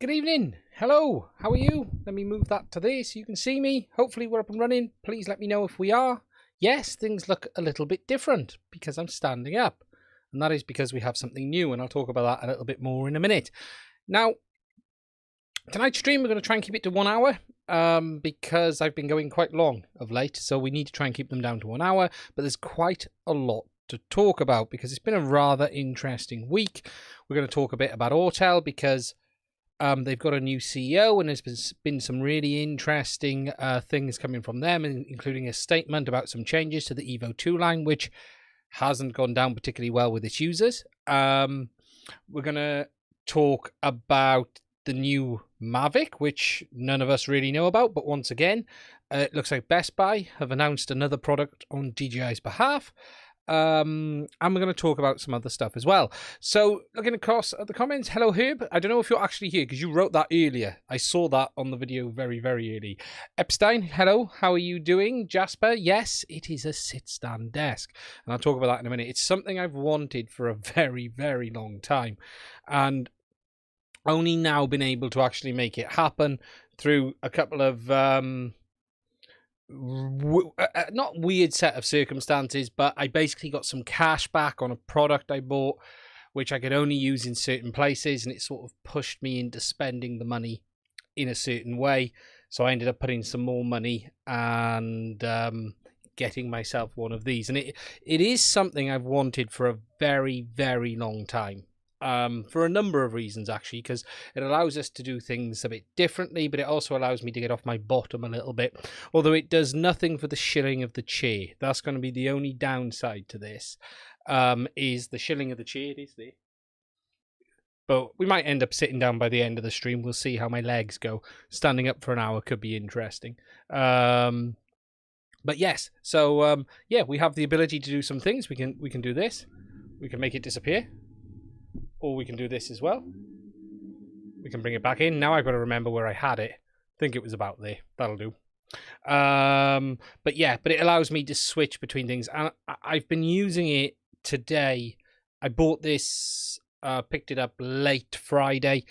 Good evening. Hello. How are you? Let me move that to there so you can see me. Hopefully we're up and running. Please let me know if we are. Yes, things look a little bit different because I'm standing up. And that is because we have something new, and I'll talk about that a little bit more in a minute. Now, tonight's stream, we're going to try and keep it to 1 hour because I've been going quite long of late. So we need to try and keep them down to 1 hour. But there's quite a lot to talk about because it's been a rather interesting week. We're going to talk a bit about Autel because they've got a new CEO, and there's been some really interesting things coming from them, including a statement about some changes to the Evo 2 line, which hasn't gone down particularly well with its users. We're going to talk about the new Mavic, which none of us really know about, but once again, it looks like Best Buy have announced another product on DJI's behalf. And we're going to talk about some other stuff as well. So looking across at the comments, hello Herb. I don't know if you're actually here because you wrote that earlier. I saw that on the video very, very early. Epstein, hello. How are you doing? Jasper, yes, it is a sit-stand desk. And I'll talk about that in a minute. It's something I've wanted for a very, very long time. And only now been able to actually make it happen through a couple of not weird set of circumstances, but I basically got some cash back on a product I bought, which I could only use in certain places, and it sort of pushed me into spending the money in a certain way. So I ended up putting some more money and getting myself one of these, and it is something I've wanted for a very, very long time. For a number of reasons, actually, because it allows us to do things a bit differently, but it also allows me to get off my bottom a little bit, although it does nothing for the shilling of the chair. That's going to be the only downside to this, is the shilling of the chair. It is there. But we might end up sitting down by the end of the stream. We'll see how my legs go. Standing up for an hour could be interesting. But yes, so yeah, we have the ability to do some things. We can do this. We can make it disappear. Or we can do this as well. We can bring it back in. Now I've got to remember where I had it. I think it was about there. That'll do. But yeah, but it allows me to switch between things. And I've been using it today. I bought this, picked it up late Friday.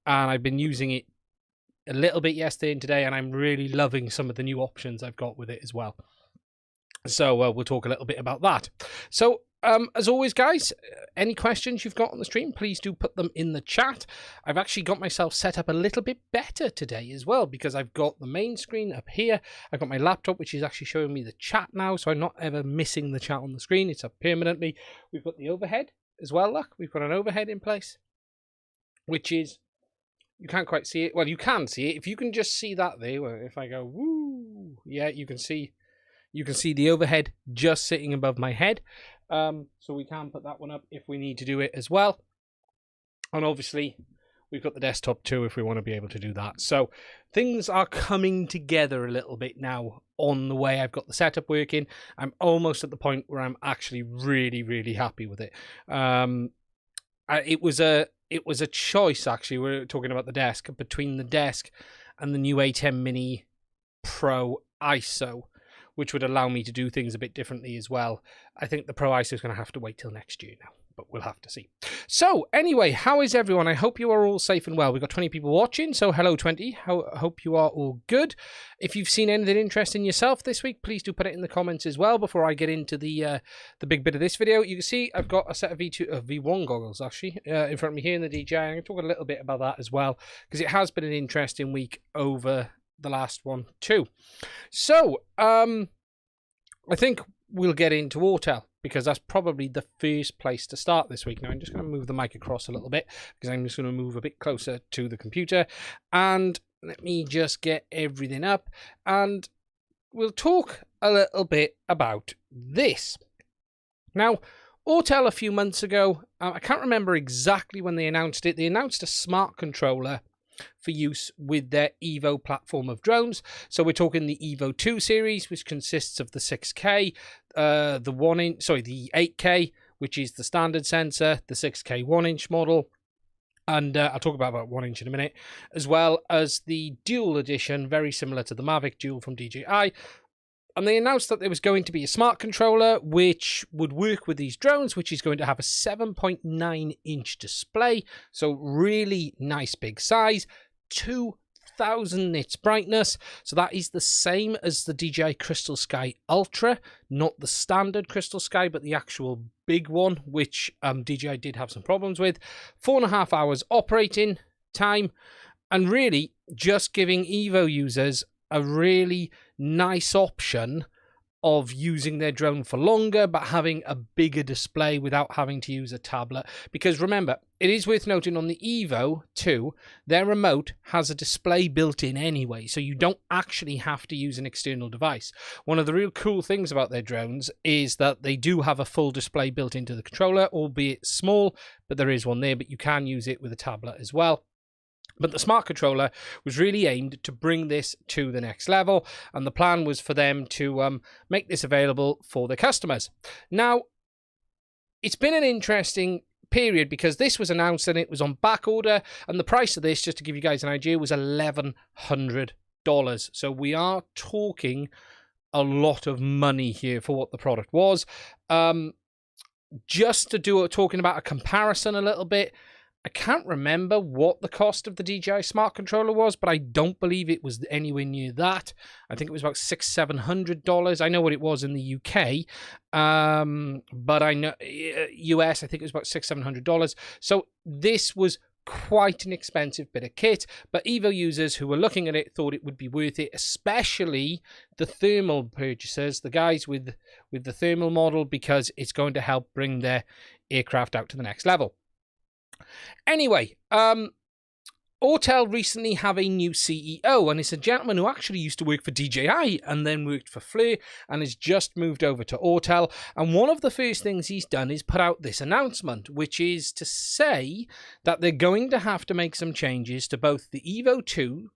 And I've been using it a little bit yesterday and today. And I'm really loving some of the new options I've got with it as well. So we'll talk a little bit about that. So as always, guys, any questions you've got on the stream, please do put them in the chat. I've actually got myself set up a little bit better today as well, because I've got the main screen up here. I've got my laptop, which is actually showing me the chat now, so I'm not ever missing the chat on the screen. It's up permanently. We've got the overhead as well, look. We've got an overhead in place, which is, you can't quite see it. Well, you can see it. If you can just see that there, well, if I go, woo, yeah, you can see the overhead just sitting above my head. So we can put that one up if we need to do it as well. And obviously, we've got the desktop too if we want to be able to do that. So things are coming together a little bit now on the way I've got the setup working. I'm almost at the point where I'm actually really, really happy with it. It was a choice, actually. We're talking about the desk, between the desk and the new A10 Mini Pro ISO, which would allow me to do things a bit differently as well. I think the Pro ISO is going to have to wait till next year now, but we'll have to see. So anyway, how is everyone? I hope you are all safe and well. We've got 20 people watching, so hello 20. I hope you are all good. If you've seen anything interesting yourself this week, please do put it in the comments as well before I get into the big bit of this video. You can see I've got a set of V1 goggles, actually, in front of me here in the DJI. I'm going to talk a little bit about that as well, because it has been an interesting week over the last one too. So I think we'll get into Autel, because that's probably the first place to start this week. Now I'm just going to move the mic across a little bit, because I'm just going to move a bit closer to the computer, and let me just get everything up, and we'll talk a little bit about this. Now, Autel a few months ago, I can't remember exactly when they announced it. They announced a smart controller for use with their Evo platform of drones. So we're talking the Evo 2 series, which consists of the 6K, the 8K, which is the standard sensor, the 6K 1-inch model, and I'll talk about 1-inch in a minute, as well as the Dual edition, very similar to the Mavic Dual from DJI, And they announced that there was going to be a smart controller which would work with these drones, which is going to have a 7.9-inch display. So really nice big size, 2,000 nits brightness. So that is the same as the DJI Crystal Sky Ultra, not the standard Crystal Sky, but the actual big one, which DJI did have some problems with. 4.5 hours operating time, and really just giving Evo users a really nice option of using their drone for longer, but having a bigger display without having to use a tablet. Because remember, it is worth noting on the Evo 2, their remote has a display built in anyway, so you don't actually have to use an external device. One of the real cool things about their drones is that they do have a full display built into the controller, albeit small, but there is one there, but you can use it with a tablet as well. But the smart controller was really aimed to bring this to the next level, and the plan was for them to make this available for their customers. Now, it's been an interesting period because this was announced and it was on back order, and the price of this, just to give you guys an idea, was $1,100. So we are talking a lot of money here for what the product was. Just to talking about a comparison a little bit, I can't remember what the cost of the DJI Smart Controller was, but I don't believe it was anywhere near that. I think it was about $600-700. I know what it was in the UK, but I know US, I think it was about $600-700. So this was quite an expensive bit of kit, but Evo users who were looking at it thought it would be worth it, especially the thermal purchasers, the guys with the thermal model, because it's going to help bring their aircraft out to the next level. Anyway, Autel recently have a new CEO, and it's a gentleman who actually used to work for DJI and then worked for Fleur and has just moved over to Autel. And one of the first things he's done is put out this announcement, which is to say that they're going to have to make some changes to both the Evo 2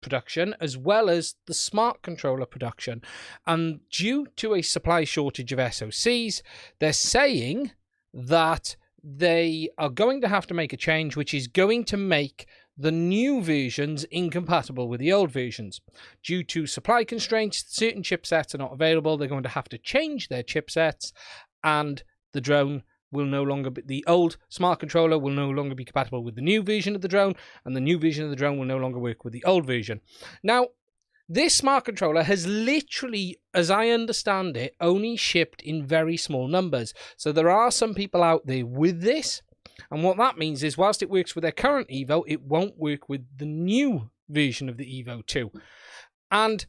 production as well as the smart controller production. And due to a supply shortage of SoCs, they're saying that they are going to have to make a change, which is going to make the new versions incompatible with the old versions. Due to supply constraints, certain chipsets are not available. They're going to have to change their chipsets, and the drone will no longer be, the old smart controller will no longer be compatible with the new version of the drone, and the new version of the drone will no longer work with the old version. Now, this smart controller has literally, as I understand it, only shipped in very small numbers. So there are some people out there with this. And what that means is, whilst it works with their current Evo, it won't work with the new version of the Evo 2. And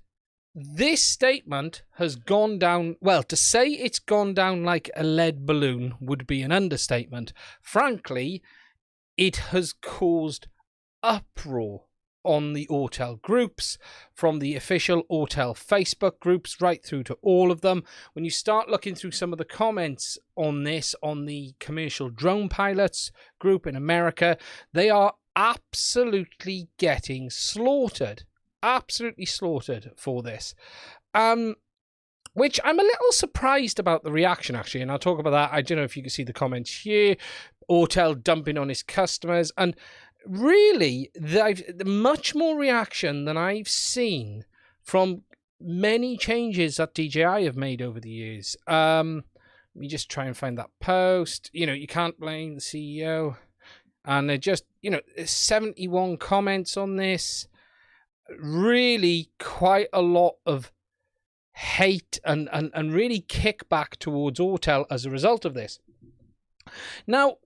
this statement has gone down, well, to say it's gone down like a lead balloon would be an understatement. Frankly, it has caused uproar on the Autel groups, from the official Autel Facebook groups right through to all of them. When you start looking through some of the comments on this on the commercial drone pilots group in America, they are absolutely getting slaughtered. Absolutely slaughtered for this. Which I'm a little surprised about the reaction, actually, and I'll talk about that. I don't know if you can see the comments here. Autel dumping on his customers, and really, much more reaction than I've seen from many changes that DJI have made over the years. Let me just try and find that post. You know, you can't blame the CEO. And they're just, 71 comments on this. Really quite a lot of hate and really kickback towards Autel as a result of this. Now,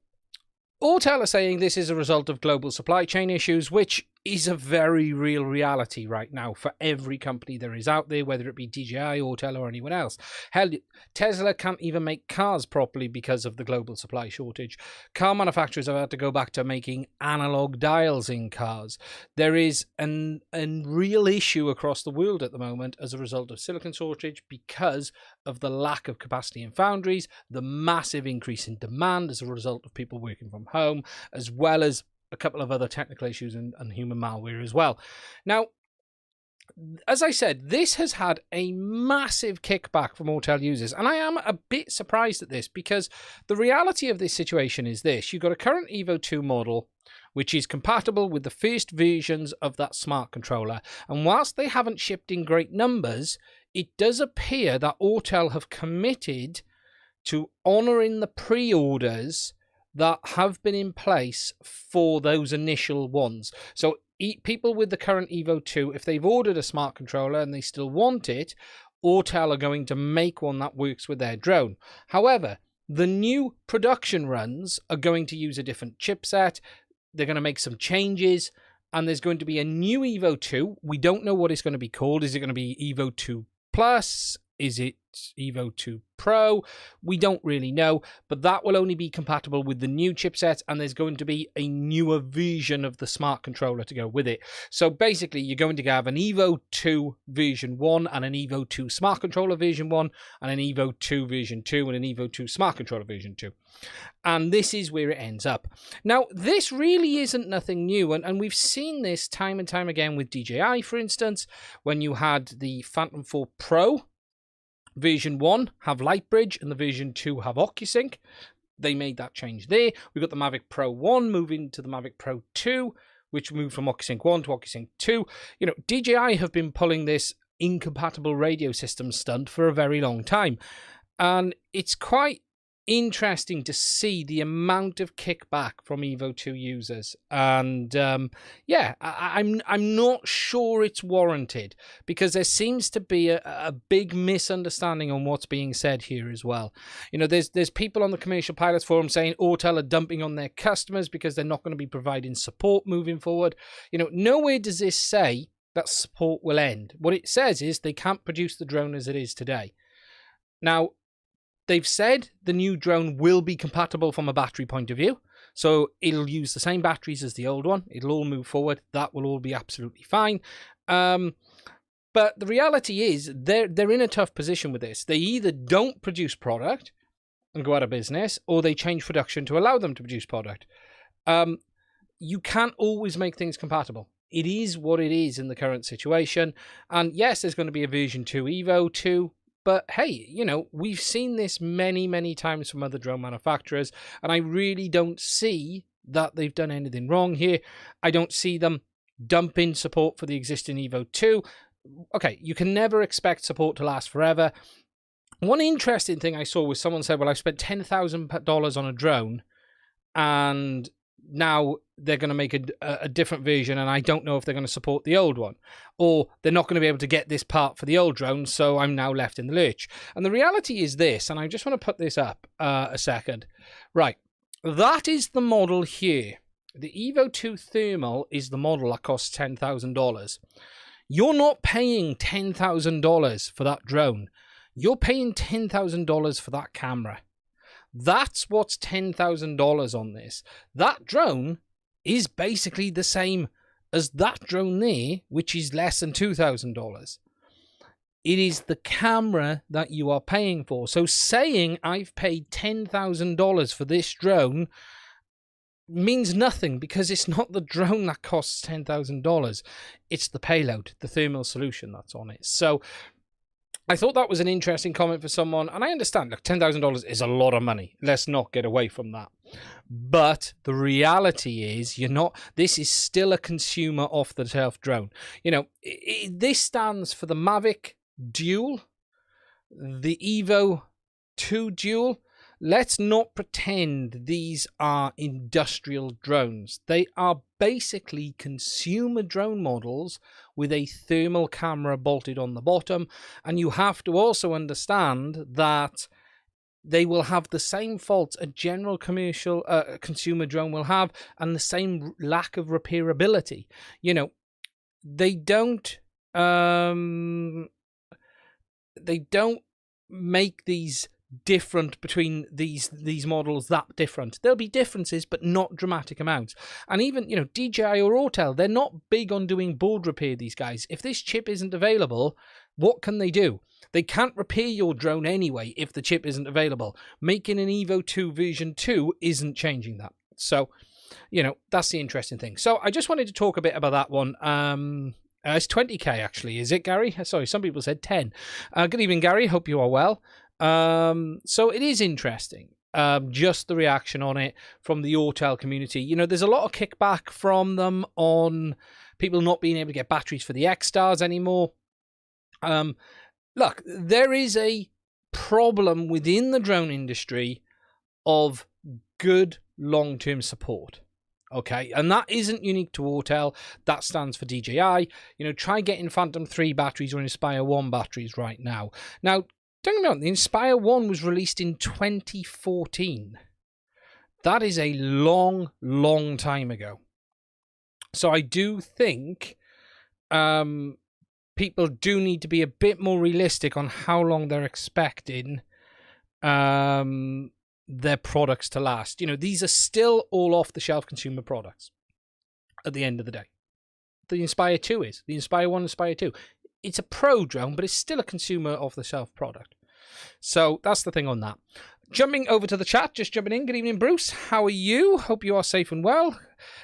Autel are saying this is a result of global supply chain issues, which is a very real reality right now for every company there is out there, whether it be DJI, Autel, or anyone else. Hell, Tesla can't even make cars properly because of the global supply shortage. Car manufacturers have had to go back to making analog dials in cars. There is a real issue across the world at the moment as a result of silicon shortage because of the lack of capacity in foundries, the massive increase in demand as a result of people working from home, as well as a couple of other technical issues and human malware as well. Now, as I said, this has had a massive kickback from Autel users, and I am a bit surprised at this because the reality of this situation is this. You've got a current Evo 2 model which is compatible with the first versions of that smart controller, and whilst they haven't shipped in great numbers, it does appear that Autel have committed to honouring the pre-orders that have been in place for those initial ones. So people with the current Evo 2, if they've ordered a smart controller and they still want it, Autel are going to make one that works with their drone. However, the new production runs are going to use a different chipset. They're going to make some changes, and there's going to be a new Evo 2. We don't know what it's going to be called. Is it going to be Evo 2 Plus? Is it Evo 2 Pro? We don't really know, but that will only be compatible with the new chipset, and there's going to be a newer version of the smart controller to go with it. So basically, you're going to have an Evo 2 version 1 and an Evo 2 smart controller version 1 and an Evo 2 version 2 and an Evo 2 smart controller version 2. And this is where it ends up. Now, this really isn't nothing new, and we've seen this time and time again with DJI, for instance, when you had the Phantom 4 Pro version 1 have Lightbridge and the version 2 have OcuSync. They made that change there. We've got the Mavic Pro 1 moving to the Mavic Pro 2, which moved from OcuSync 1 to OcuSync 2. You know, DJI have been pulling this incompatible radio system stunt for a very long time. And it's quite interesting to see the amount of kickback from Evo 2 users, and yeah, I'm not sure it's warranted, because there seems to be a big misunderstanding on what's being said here as well. You know, there's people on the Commercial Pilots forum saying Autel are dumping on their customers because they're not going to be providing support moving forward. You know, nowhere does this say that support will end. What it says is they can't produce the drone as it is today. Now, they've said the new drone will be compatible from a battery point of view. So it'll use the same batteries as the old one. It'll all move forward. That will all be absolutely fine. But the reality is they're in a tough position with this. They either don't produce product and go out of business, or they change production to allow them to produce product. You can't always make things compatible. It is what it is in the current situation. And yes, there's going to be a version 2 Evo 2. But hey, you know, we've seen this many, many times from other drone manufacturers, and I really don't see that they've done anything wrong here. I don't see them dumping support for the existing Evo 2. Okay, you can never expect support to last forever. One interesting thing I saw was someone said, well, I've spent $10,000 on a drone, and now they're going to make a different version, and I don't know if they're going to support the old one, or they're not going to be able to get this part for the old drone, so I'm now left in the lurch. And the reality is this, and I just want to put this up a second. Right, that is the model here. The Evo 2 Thermal is the model that costs $10,000. You're not paying $10,000 for that drone. You're paying $10,000 for that camera. That's what's $10,000 on this. That drone is basically the same as that drone there, which is less than $2,000. It is the camera that you are paying for. So saying I've paid $10,000 for this drone means nothing, because it's not the drone that costs $10,000. It's the payload, the thermal solution that's on it. So I thought that was an interesting comment for someone, and I understand, look, $10,000 is a lot of money. Let's not get away from that. But the reality is, this is still a consumer off-the-shelf drone. You know, this stands for the Mavic Dual, the Evo 2 Dual. Let's not pretend these are industrial drones. They are basically consumer drone models with a thermal camera bolted on the bottom. And you have to also understand that they will have the same faults a general commercial consumer drone will have, and the same lack of repairability. You know, they don't make these different between these models that different. There'll be differences, but not dramatic amounts. And even, you know, DJI or Autel, they're not big on doing board repair, these guys. If this chip isn't available, what can they do? They can't repair your drone anyway if the chip isn't available. Making an Evo 2 version 2 isn't changing that. So, you know, that's the interesting thing. So I just wanted to talk a bit about that one. It's 20k actually, is it, Gary? Sorry, some people said 10. Good evening, Gary. Hope you are well. So it is interesting, just the reaction on it from the Autel community. You know, there's a lot of kickback from them on people not being able to get batteries for the X-Stars anymore. look, there is a problem within the drone industry of good long-term support. Okay, and that isn't unique to Autel. That stands for DJI. You know, try getting Phantom 3 batteries or Inspire 1 batteries right now. Now, don't get me wrong, the Inspire 1 was released in 2014. That is a long, long time ago. So I do think people do need to be a bit more realistic on how long they're expecting their products to last. You know, these are still all off-the-shelf consumer products at the end of the day. The Inspire 2 is. The Inspire 1, Inspire 2. It's a pro drone, but it's still a consumer off-the-shelf product. So that's the thing on that. Jumping over to the chat, just jumping in. Good evening, Bruce. How are you? Hope you are safe and well.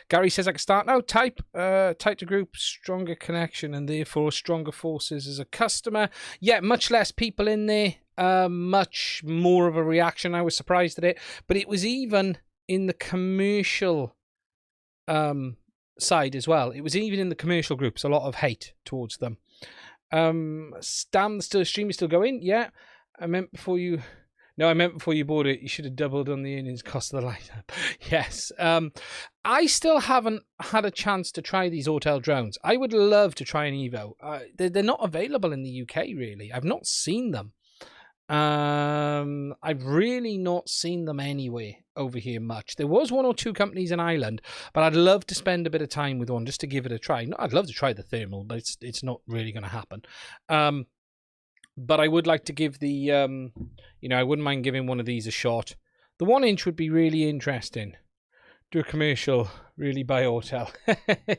Gary says I can start now. Tighter group, stronger connection, and therefore stronger forces as a customer. Yeah, much less people in there. Much more of a reaction. I was surprised at it. But it was even in the commercial side as well. It was even in the commercial groups, a lot of hate towards them. Stam, the stream is still going. Yeah, I meant before you bought it, you should have doubled on the earnings cost of the lineup. Yes. I still haven't had a chance to try these Autel drones. I would love to try an Evo. They're not available in the UK, really. I've not seen them. I've really not seen them anywhere over here much. There was one or two companies in Ireland, but I'd love to spend a bit of time with one just to give it a try. I'd love to try the thermal, but it's not really going to happen. But I would like to give the, you know, I wouldn't mind giving one of these a shot. The 1-inch would be really interesting. Do a commercial, really, by Autel.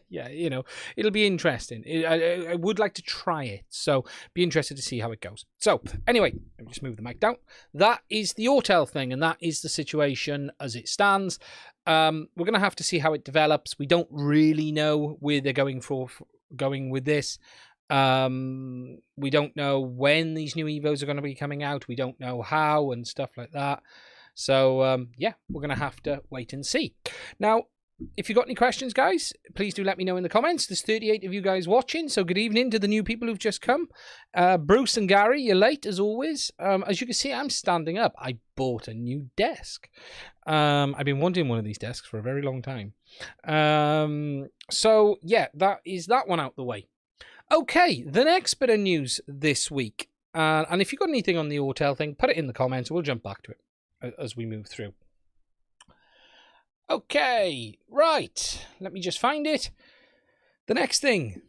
Yeah, you know, it'll be interesting. I would like to try it. So, be interested to see how it goes. So, anyway, let me just move the mic down. That is the Autel thing, and that is the situation as it stands. We're going to have to see how it develops. We don't really know where they're going with this. We don't know when these new Evos are going to be coming out. We don't know how and stuff like that. So, yeah, we're going to have to wait and see. Now, if you've got any questions, guys, please do let me know in the comments. There's 38 of you guys watching, so good evening to the new people who've just come. Bruce and Gary, you're late, as always. As you can see, I'm standing up. I bought a new desk. I've been wanting one of these desks for a very long time. So, yeah, that is that one out the way. Okay, the next bit of news this week. And if you've got anything on the Autel thing, put it in the comments. We'll jump back to it as we move through. Okay, right. Let me just find it. The next thing.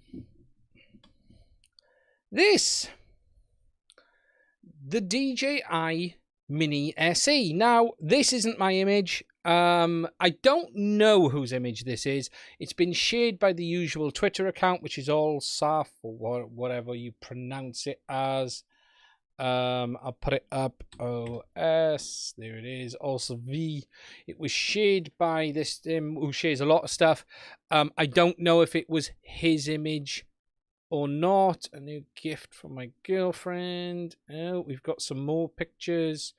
The DJI Mini SE. Now, this isn't my image. I don't know whose image this is. It's been shared by the usual Twitter account, which is all Saf or whatever you pronounce it as. I'll put it up. OS. There it is. Also V. It was shared by this who shares a lot of stuff. I don't know if it was his image or not. A new gift from my girlfriend. Oh, we've got some more pictures.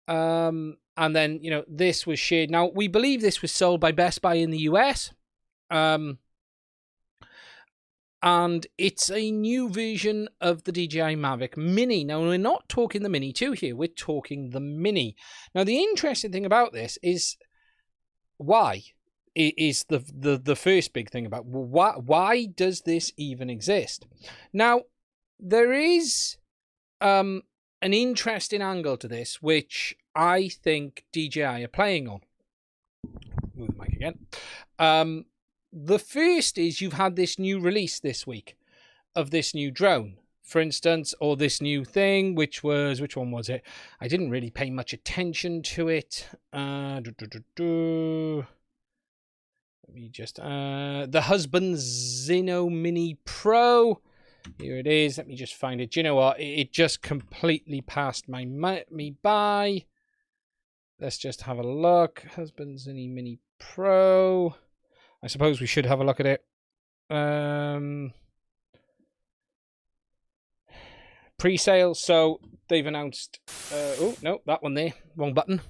And then, you know, this was shared. Now, we believe this was sold by Best Buy in the US. And it's a new version of the DJI Mavic Mini. Now, we're not talking the Mini 2 here. We're talking the Mini. Now, the interesting thing about this is why is the first big thing about why does this even exist? Now, there is an interesting angle to this, which I think DJI are playing on. Move the mic again. The first is you've had this new release this week of this new drone, for instance, or this new thing, which one was it? I didn't really pay much attention to it. Let me just, the Husband's Zeno Mini Pro. Here it is. Let me just find it. Do you know what? It just completely passed me by. Let's just have a look. Husband's Zeno Mini Pro. I suppose we should have a look at it. Pre-sale. So they've announced. Oh no, that one there. Wrong button.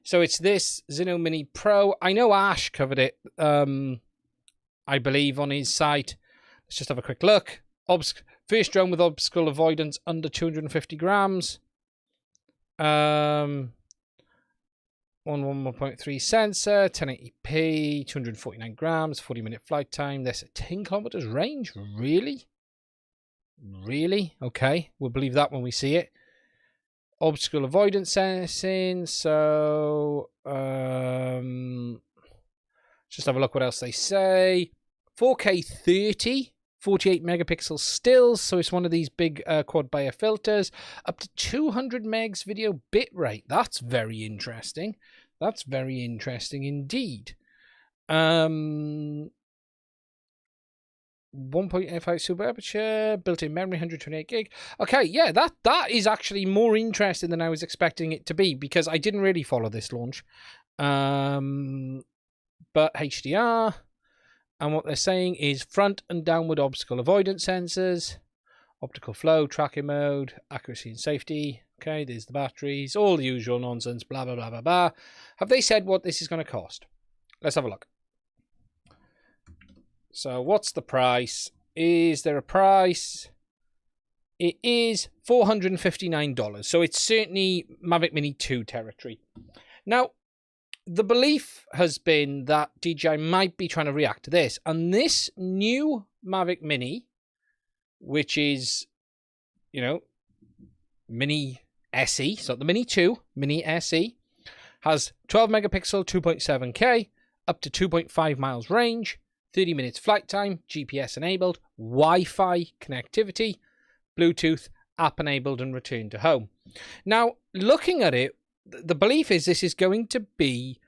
So it's this Zeno Mini Pro. I know Ash covered it. I believe on his site. Let's just have a quick look. First drone with obstacle avoidance under 250 grams. 1.3 sensor, 1080p, 249 grams, 40-minute flight time. There's a 10 kilometers range. Really? Really? Okay, we'll believe that when we see it. Obstacle avoidance sensing. So, just have a look what else they say. 4K 30, 48 megapixel stills. So it's one of these big quad Bayer filters. Up to 200 megs video bitrate. That's very interesting. That's very interesting indeed. 1.85 super aperture, built-in memory, 128 gig. Okay, yeah, that is actually more interesting than I was expecting it to be, because I didn't really follow this launch. But HDR, and what they're saying is front and downward obstacle avoidance sensors, optical flow, tracking mode, accuracy and safety. Okay, there's the batteries, all the usual nonsense, blah, blah, blah, blah, blah. Have they said what this is going to cost? Let's have a look. So what's the price? Is there a price? It is $459. So it's certainly Mavic Mini 2 territory. Now, the belief has been that DJI might be trying to react to this. And this new Mavic Mini, which is, you know, Mini SE, so the Mini 2, Mini SE, has 12 megapixel, 2.7K, up to 2.5 miles range, 30 minutes flight time, GPS enabled, Wi-Fi connectivity, Bluetooth, app enabled, and return to home. Now, looking at it, the belief is this is going to be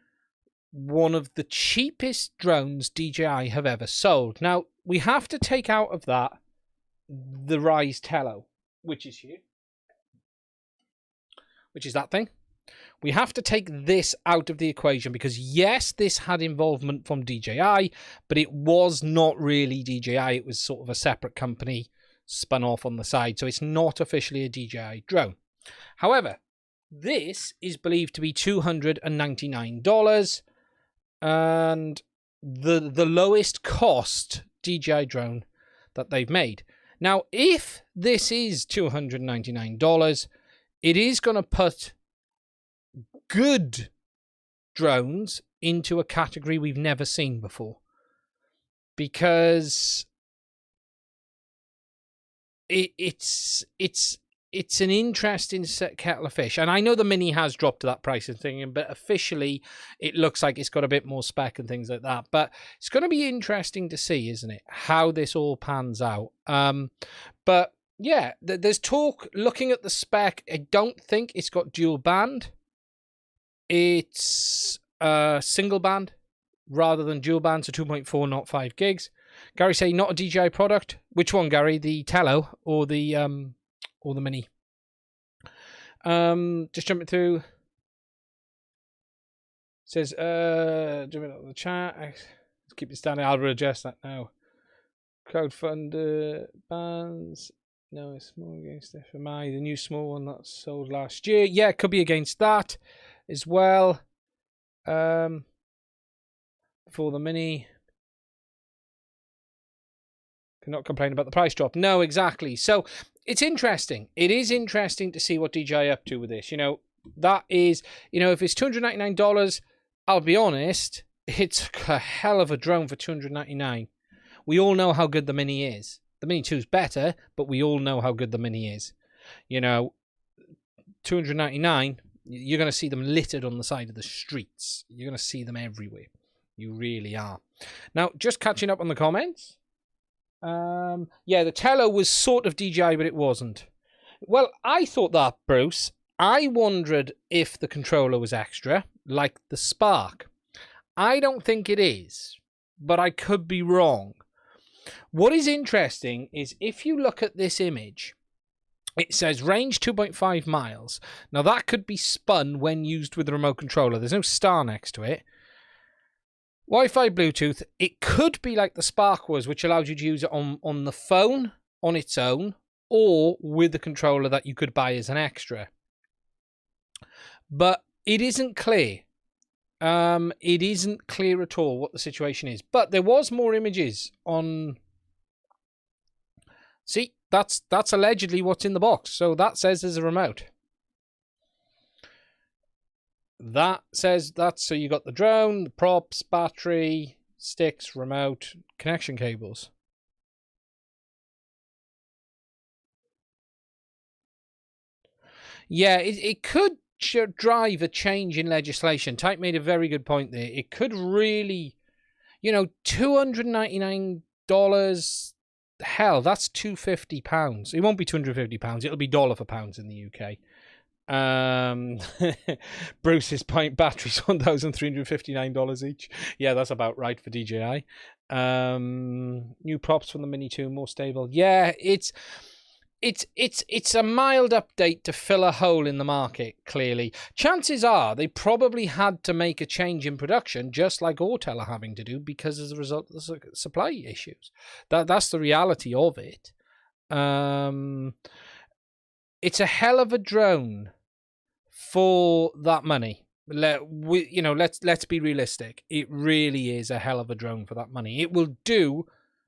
one of the cheapest drones DJI have ever sold. Now, we have to take out of that the Rise Tello, which is here, which is that thing. We have to take this out of the equation because, yes, this had involvement from DJI, but it was not really DJI. It was sort of a separate company spun off on the side, so it's not officially a DJI drone. However, this is believed to be $299 and the lowest cost DJI drone that they've made. Now, if this is $299, it is going to put good drones into a category we've never seen before, because it's an interesting kettle of fish. And I know the Mini has dropped to that price and thing, but officially it looks like it's got a bit more spec and things like that. But it's going to be interesting to see, isn't it, how this all pans out. But yeah, there's talk looking at the spec. I don't think it's got dual band. It's single band rather than dual band, so 2.4, not 5 gigs. Gary say not a DJI product. Which one, Gary? The Tello or the Mini? Just jumping through. It says jumping out of the chat. Let's keep it standing. I'll adjust that now. Crowdfunder bands. No, it's small against FMI. The new small one that sold last year. Yeah, it could be against that as well. For the Mini, cannot complain about the price drop. No, exactly. So it's interesting. It is interesting to see what DJI up to with this. You know, that is, you know, if it's $299, I'll be honest, it's a hell of a drone for $299. We all know how good the Mini is. The Mini 2 is better, but we all know how good the Mini is. You know, $299. You're going to see them littered on the side of the streets. You're going to see them everywhere. You really are. Now, just catching up on the comments. Yeah, the Tello was sort of DJI, but it wasn't. Well, I thought that, Bruce. I wondered if the controller was extra, like the Spark. I don't think it is, but I could be wrong. What is interesting is if you look at this image, it says range 2.5 miles. Now, that could be spun when used with the remote controller. There's no star next to it. Wi-Fi, Bluetooth. It could be like the Spark was, which allowed you to use it on the phone on its own or with the controller that you could buy as an extra. But it isn't clear. It isn't clear at all what the situation is. But there was more images on... See, that's allegedly what's in the box. So that says there's a remote. That says that. So you got the drone, the props, battery, sticks, remote, connection cables. Yeah, it could drive a change in legislation. Type made a very good point there. It could really, you know, $299. Hell, that's £250. It won't be £250. It'll be dollar for pounds in the UK. Bruce's point, batteries $1,359 each. Yeah, that's about right for DJI. New props from the Mini 2, more stable. Yeah, it's a mild update to fill a hole in the market, clearly. Chances are they probably had to make a change in production, just like Autel are having to do, because as a result of the supply issues. That's the reality of it. It's a hell of a drone for that money. Let's be realistic. It really is a hell of a drone for that money. It will do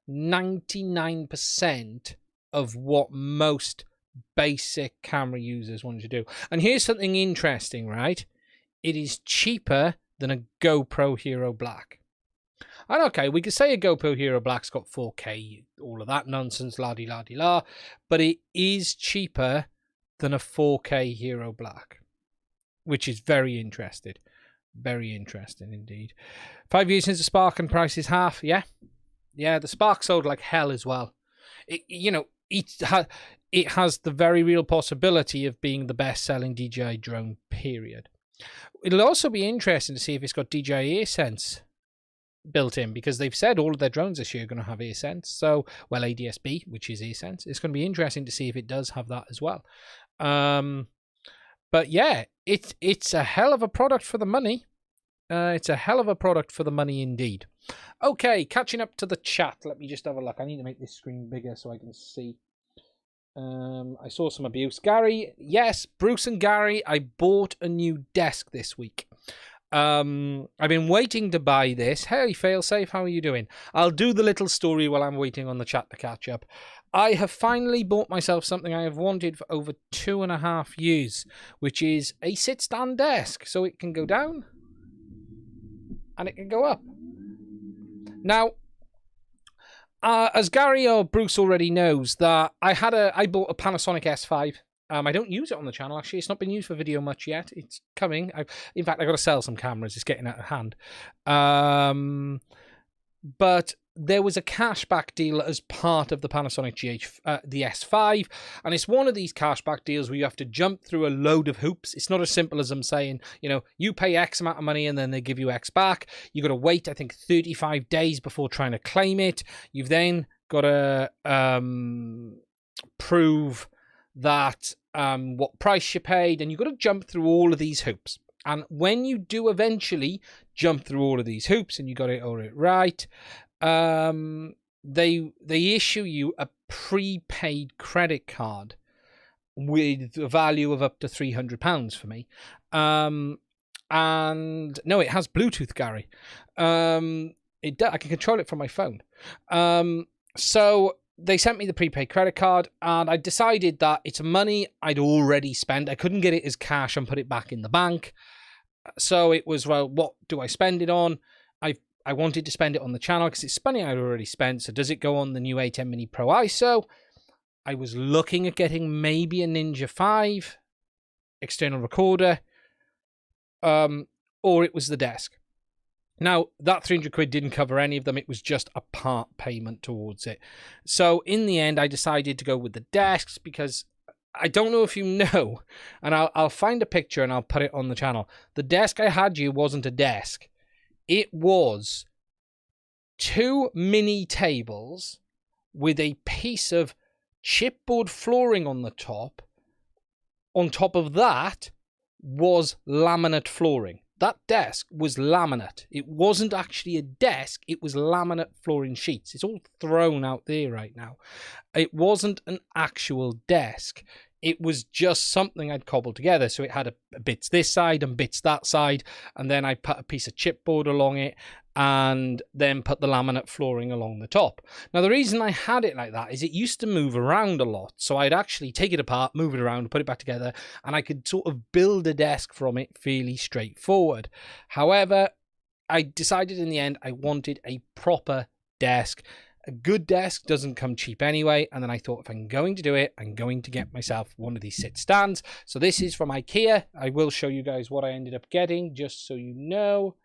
99% of what most basic camera users want to do. And here's something interesting, right? It is cheaper than a GoPro Hero Black. And okay, we could say a GoPro Hero Black's got 4K, all of that nonsense, la-di-la-di-la, but it is cheaper than a 4K Hero Black, which is very interesting. Very interesting indeed. 5 years since the Spark and price is half. Yeah, the Spark sold like hell as well. It has the very real possibility of being the best-selling DJI drone, period. It'll also be interesting to see if it's got DJI AirSense built in, because they've said all of their drones this year are going to have AirSense. So, well, ADS-B, which is AirSense. It's going to be interesting to see if it does have that as well. But yeah, it's a hell of a product for the money. It's a hell of a product for the money indeed. Okay, catching up to the chat. Let me just have a look. I need to make this screen bigger so I can see. I saw some abuse. Gary, yes, Bruce and Gary, I bought a new desk this week. I've been waiting to buy this. Hey, Failsafe, how are you doing? I'll do the little story while I'm waiting on the chat to catch up. I have finally bought myself something I have wanted for over 2.5 years, which is a sit-stand desk. So it can go down and it can go up. Now, as Gary or Bruce already knows, that I bought a Panasonic S5. I don't use it on the channel, actually. It's not been used for video much yet. It's coming. In fact, I've got to sell some cameras. It's getting out of hand. But there was a cashback deal as part of the Panasonic the S5. And it's one of these cashback deals where you have to jump through a load of hoops. It's not as simple as them saying, you pay X amount of money and then they give you X back. You've got to wait, I think, 35 days before trying to claim it. You've then got to prove that what price you paid, and you've got to jump through all of these hoops. And when you do eventually jump through all of these hoops and you got it all right, they issue you a prepaid credit card with a value of up to £300 for me. And no, it has Bluetooth, Gary. I can control it from my phone. So they sent me the prepaid credit card, and I decided that it's money I'd already spent. I couldn't get it as cash and put it back in the bank. So it was, well, what do I spend it on? I wanted to spend it on the channel because it's money I'd already spent. So does it go on the new A10 Mini Pro ISO? I was looking at getting maybe a Ninja 5 external recorder, or it was the desk. Now, that 300 quid didn't cover any of them. It was just a part payment towards it. So in the end, I decided to go with the desks because I don't know if you know, and I'll find a picture and I'll put it on the channel. The desk I had you wasn't a desk. It was 2 mini tables with a piece of chipboard flooring on the top. On top of that was laminate flooring. That desk was laminate. It wasn't actually a desk. It was laminate flooring sheets. It's all thrown out there right now. It wasn't an actual desk. It was just something I'd cobbled together. So it had bits this side and bits that side. And then I put a piece of chipboard along it. and then put the laminate flooring along the top. Now, the reason I had it like that is it used to move around a lot. So I'd actually take it apart, move it around, put it back together, and I could sort of build a desk from it fairly straightforward. However, I decided in the end I wanted a proper desk. A good desk doesn't come cheap anyway, and then I thought if I'm going to do it, I'm going to get myself one of these sit stands. So this is from IKEA. I will show you guys what I ended up getting, just so you know.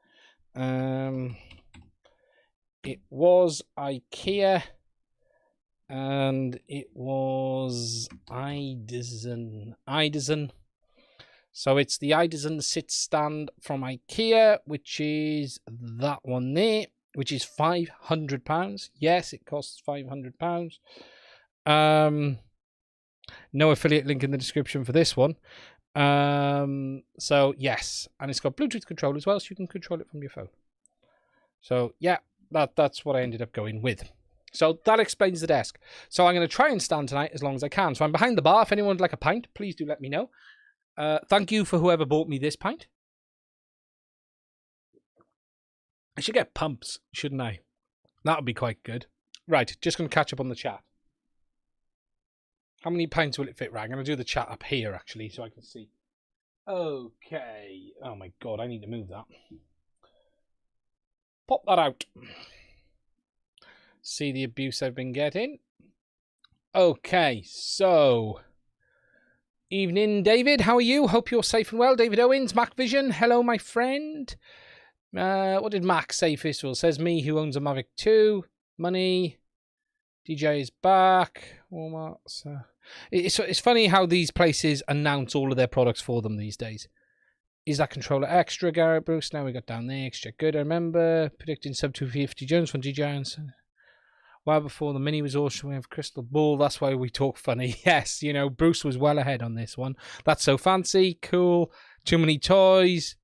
It was IKEA, and it was Idison. So it's the Idison sit stand from IKEA, which is that one there, which is £500. Yes, it costs £500. No affiliate link in the description for this one. So yes, and it's got Bluetooth control as well, so you can control it from your phone. So yeah, that's what I ended up going with. So that explains the desk. So I'm going to try and stand tonight as long as I can. So I'm behind the bar. If anyone would like a pint, please do let me know. Thank you for whoever bought me this pint. I should get pumps, shouldn't I? That would be quite good. Right, just going to catch up on the chat. How many pints will it fit? Right, I'm going to do the chat up here, actually, so I can see. Okay. Oh, my God, I need to move that. Pop that out. See the abuse I've been getting. Okay, so... Evening, David. How are you? Hope you're safe and well. David Owens, Mac Vision. Hello, my friend. What did Max say first of all? Says me, who owns a Mavic 2. Money. DJ is back. Walmart's. It's funny how these places announce all of their products for them these days. Is that controller extra, Garrett Bruce? Now we got down there. Extra good. I remember predicting sub 250 Jones from DJI. Well, before the Mini was awesome, we have Crystal Ball. That's why we talk funny. Yes, you know, Bruce was well ahead on this one. That's so fancy. Cool. Too many toys.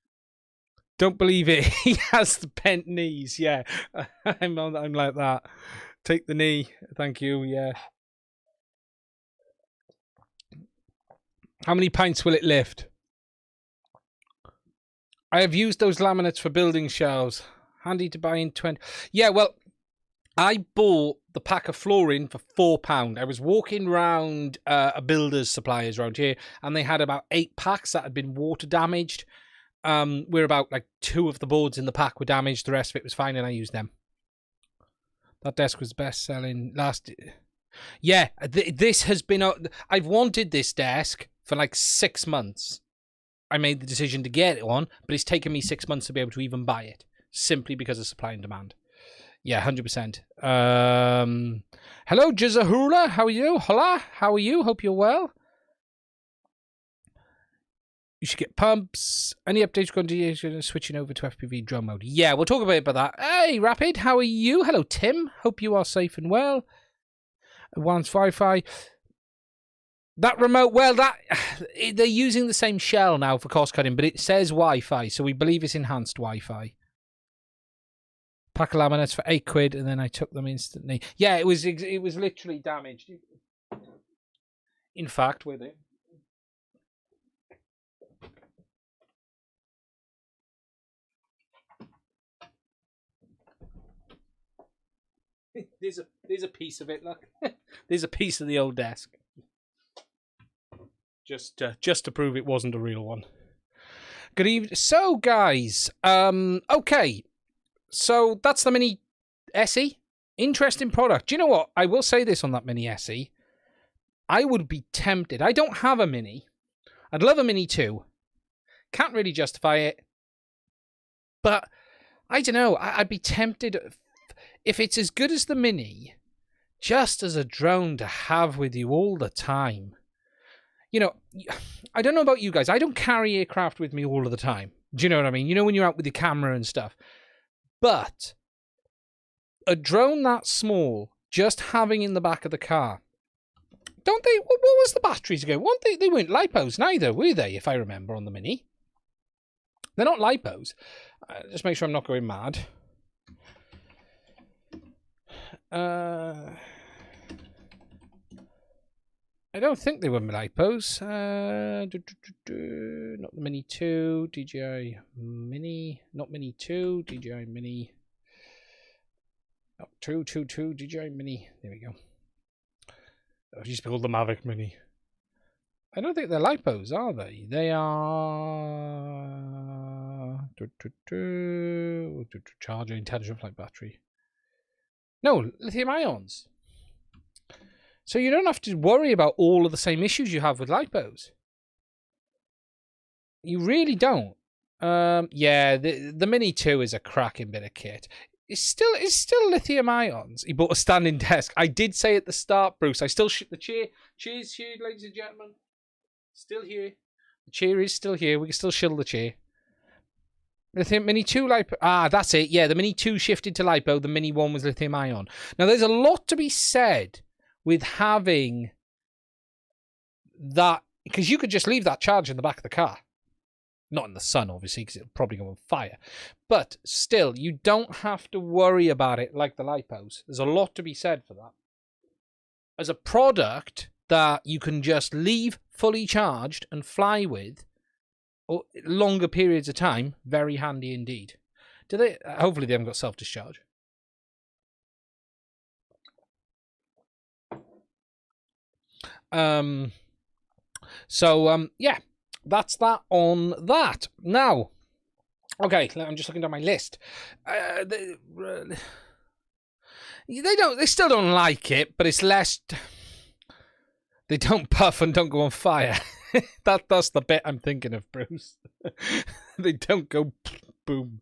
Don't believe it. He has the bent knees. Yeah, I'm like that. Take the knee. Thank you. Yeah. How many pints will it lift? I have used those laminates for building shelves. Handy to buy in 20. Yeah, well, I bought the pack of flooring for £4. I was walking around a builder's suppliers around here, and they had about 8 packs that had been water damaged. We're about like 2 of the boards in the pack were damaged. The rest of it was fine, and I used them. That desk was best selling last. Yeah, this has been. I've wanted this desk for like 6 months. I made the decision to get one, but it's taken me 6 months to be able to even buy it, simply because of supply and demand. Yeah, 100%. Hello, Jizahula. How are you? Hola. How are you? Hope you're well. You should get pumps. Any updates going to switching over to FPV drone mode? Yeah, we'll talk about that. Hey, Rapid. How are you? Hello, Tim. Hope you are safe and well. Advanced Wi-Fi. That remote, well, they're using the same shell now for cost cutting, but it says Wi-Fi, so we believe it's enhanced Wi-Fi. Pack of laminates for £8, and then I took them instantly. Yeah, it was literally damaged. In fact, with it. There's a piece of it. Look, there's a piece of the old desk. Just to prove it wasn't a real one. Good evening. So, guys, okay. So that's the Mini SE. Interesting product. Do you know what? I will say this on that Mini SE. I would be tempted. I don't have a Mini. I'd love a Mini 2. Can't really justify it. But I don't know. I'd be tempted if it's as good as the Mini, just as a drone to have with you all the time. You know, I don't know about you guys. I don't carry aircraft with me all of the time. Do you know what I mean? You know, when you're out with your camera and stuff. But a drone that small, just having in the back of the car. Don't they? What was the batteries ago? They weren't lipos neither, were they? If I remember on the Mini. They're not lipos. Just make sure I'm not going mad. I don't think they were lipos. Not the Mini 2, DJI Mini, not Mini 2, DJI Mini. Oh, 222 Dji Mini. There we go. Oh, it used to be called the Mavic Mini. I don't think they're lipos, are they? They are... Charger, intelligent flight battery. No, lithium ions. So you don't have to worry about all of the same issues you have with lipos. You really don't. Yeah, the Mini 2 is a cracking bit of kit. It's still lithium ions. He bought a standing desk. I did say at the start, Bruce, I still the chair. Chair's here, ladies and gentlemen. Still here. The chair is still here. We can still shill the chair. Lithium Mini 2 lipo. Ah, that's it. Yeah, the Mini 2 shifted to lipo. The Mini 1 was lithium ion. Now, there's a lot to be said with having that, because you could just leave that charge in the back of the car. Not in the sun, obviously, because it'll probably go on fire. But still, you don't have to worry about it like the lipos. There's a lot to be said for that. As a product that you can just leave fully charged and fly with or longer periods of time, very handy indeed. Do they? Hopefully they haven't got self-discharge. Yeah, that's that on that. Now, okay, I'm just looking down my list. They still don't like it, but it's less. They don't puff and don't go on fire. That's the bit I'm thinking of, Bruce. They don't go boom.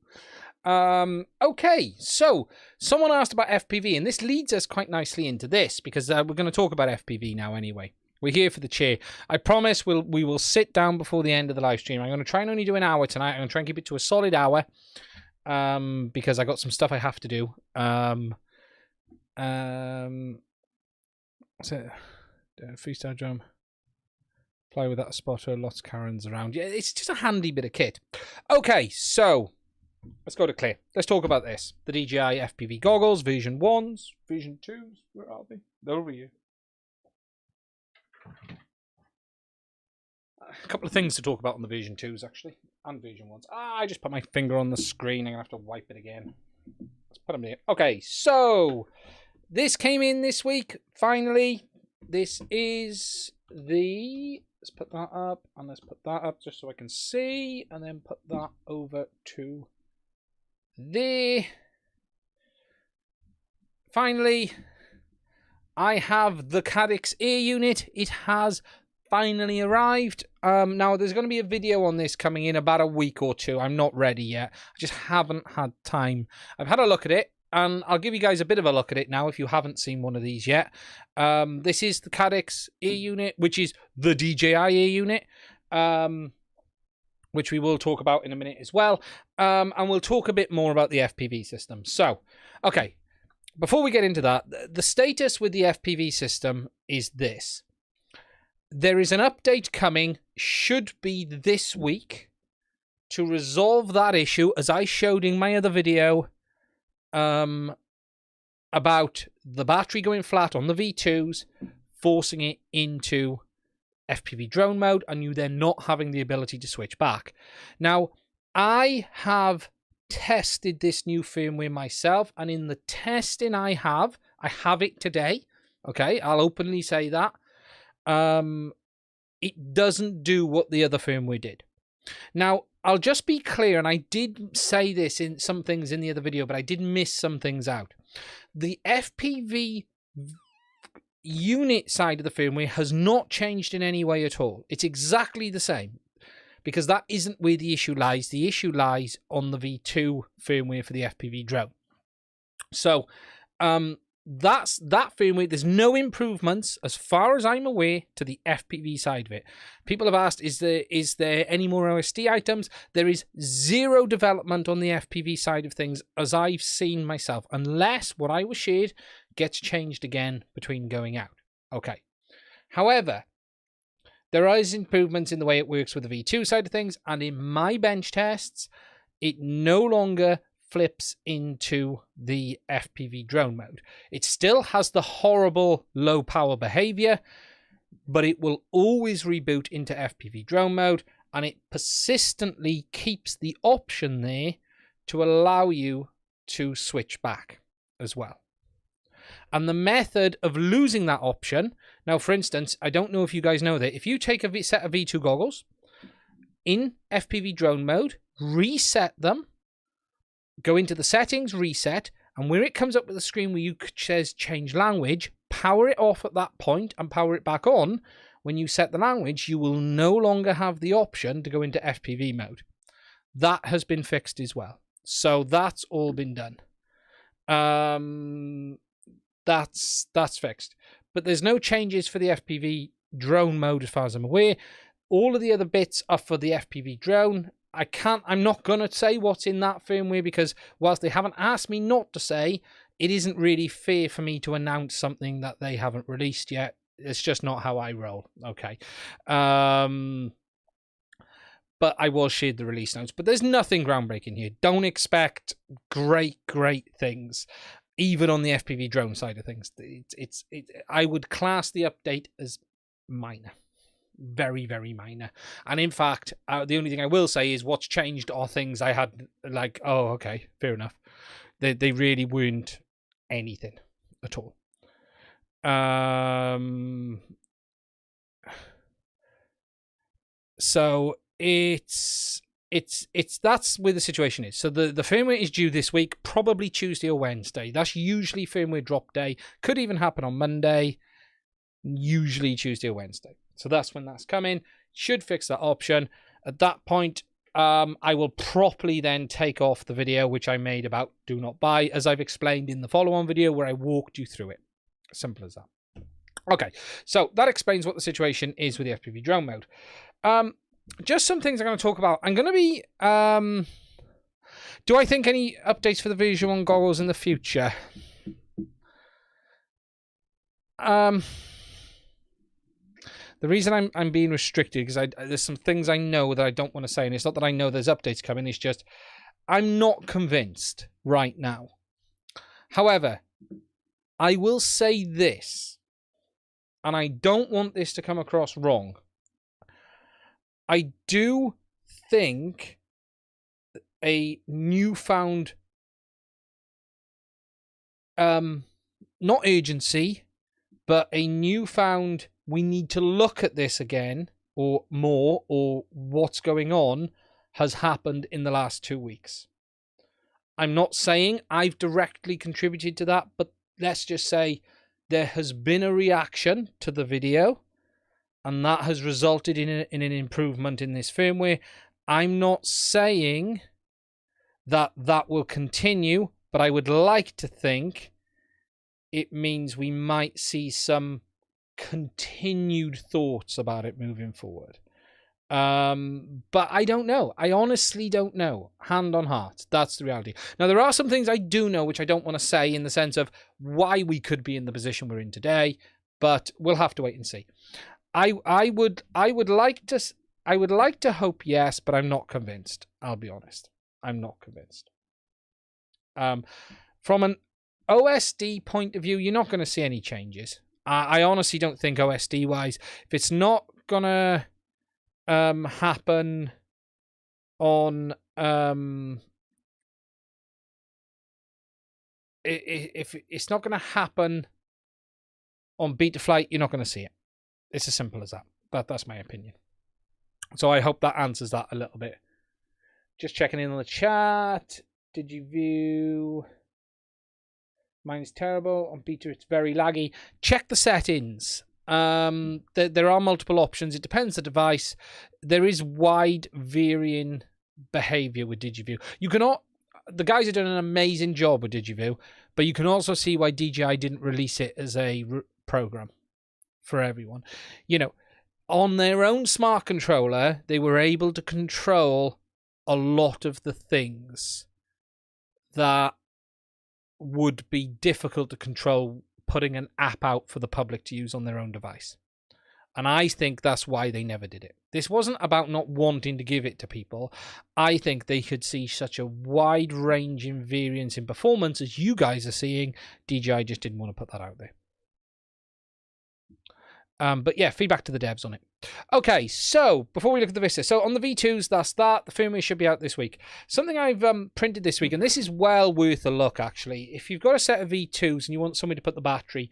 Okay, so someone asked about FPV, and this leads us quite nicely into this, because we're going to talk about FPV now anyway. We're here for the chair. I promise we will sit down before the end of the live stream. I'm going to try and only do an hour tonight. I'm going to try and keep it to a solid hour, because I got some stuff I have to do. What's it? Freestyle drum. Fly without a spotter. Lots of Karens around. Yeah, it's just a handy bit of kit. Okay, so let's go to Claire. Let's talk about this. The DJI FPV goggles, version 1s, version 2s. Where are they? They're over here. A couple of things to talk about on the version 2s, actually, and version 1s. I just put my finger on the screen. I'm going to have to wipe it again. Let's put them there. Okay, so this came in this week, finally. This is the... Let's put that up, and let's put that up just so I can see, and then put that over to there. Finally, I have the Caddx Air unit. It has finally arrived. Now, there's going to be a video on this coming in about a week or two. I'm not ready yet. I just haven't had time. I've had a look at it, and I'll give you guys a bit of a look at it now if you haven't seen one of these yet. This is the Caddx Air unit, which is the DJI Air unit, which we will talk about in a minute as well. And we'll talk a bit more about the FPV system. So, okay, before we get into that, the status with the FPV system is this. There is an update coming, should be this week, to resolve that issue, as I showed in my other video, about the battery going flat on the V2s, forcing it into FPV drone mode, and you then not having the ability to switch back. Now, I have tested this new firmware myself, and in the testing I have it today. Okay, I'll openly say that. It doesn't do what the other firmware did. Now, I'll just be clear, and I did say this in some things in the other video, but I did miss some things out. The FPV unit side of the firmware has not changed in any way at all. It's exactly the same, because that isn't where the issue lies. The issue lies on the V2 firmware for the FPV drone. So, that's that firmware. There's no improvements, as far as I'm aware, to the FPV side of it. People have asked, is there any more OSD items? There is zero development on the FPV side of things, as I've seen myself, unless what I was shared gets changed again between going out. Okay. However, there is improvements in the way it works with the V2 side of things, and in my bench tests, it no longer flips into the FPV drone mode. It still has the horrible low power behavior, but it will always reboot into FPV drone mode, and it persistently keeps the option there to allow you to switch back as well. And the method of losing that option, now, for instance, I don't know if you guys know that, if you take a set of V2 goggles in FPV drone mode, reset them, go into the settings, reset, and where it comes up with a screen where you says change language, power it off at that point and power it back on. When you set the language, you will no longer have the option to go into FPV mode. That has been fixed as well. So that's all been done. That's fixed. But there's no changes for the FPV drone mode as far as I'm aware. All of the other bits are for the FPV drone. I'm not going to say what's in that firmware because whilst they haven't asked me not to say, it isn't really fair for me to announce something that they haven't released yet. It's just not how I roll. Okay. But I will share the release notes. But there's nothing groundbreaking here. Don't expect great things, even on the FPV drone side of things. I would class the update as minor. Very minor. And in fact, the only thing I will say is what's changed are things I had like, oh, okay, fair enough. They really weren't anything at all. So it's that's where the situation is. So the firmware is due this week, probably Tuesday or Wednesday. That's usually firmware drop day. Could even happen on Monday. Usually Tuesday or Wednesday. So that's when that's coming. Should fix that option. At that point, I will properly then take off the video which I made about do not buy, as I've explained in the follow-on video where I walked you through it. Simple as that. Okay, so that explains what the situation is with the FPV drone mode. Just some things I'm going to talk about. I'm going to be... do I think any updates for the Version 1 goggles in the future? The reason I'm being restricted because there's some things I know that I don't want to say, and it's not that I know there's updates coming, it's just I'm not convinced right now. However, I will say this, and I don't want this to come across wrong. I do think a newfound not urgency, but a newfound we need to look at this again or more, or what's going on has happened in the last 2 weeks. I'm not saying I've directly contributed to that, but let's just say there has been a reaction to the video and that has resulted in an improvement in this firmware. I'm not saying that that will continue, but I would like to think it means we might see some continued thoughts about it moving forward. But I don't know. I honestly don't know. Hand on heart. That's the reality. Now, there are some things I do know, which I don't want to say in the sense of why we could be in the position we're in today, but we'll have to wait and see. I would like to hope yes, but I'm not convinced. I'll be honest. I'm not convinced. From an OSD point of view, you're not going to see any changes. I honestly don't think OSD wise, if it's not gonna happen on if it's not gonna happen on Betaflight, you're not gonna see it. It's as simple as that. That's my opinion. So I hope that answers that a little bit. Just checking in on the chat. Did you view? Mine's terrible. On beta, it's very laggy. Check the settings. There are multiple options. It depends the device. There is wide varying behavior with DigiView. You cannot. The guys have done an amazing job with DigiView, but you can also see why DJI didn't release it as a program for everyone. You know, on their own smart controller, they were able to control a lot of the things that would be difficult to control putting an app out for the public to use on their own device. And I think that's why they never did it. This wasn't about not wanting to give it to people. I think they could see such a wide range in variance in performance as you guys are seeing. DJI just didn't want to put that out there. But yeah, feedback to the devs on it. Okay, so before we look at the Vista, so on the V2s, that's that. The firmware should be out this week. Something I've printed this week, and this is well worth a look, actually. If you've got a set of V2s and you want somewhere to put the battery,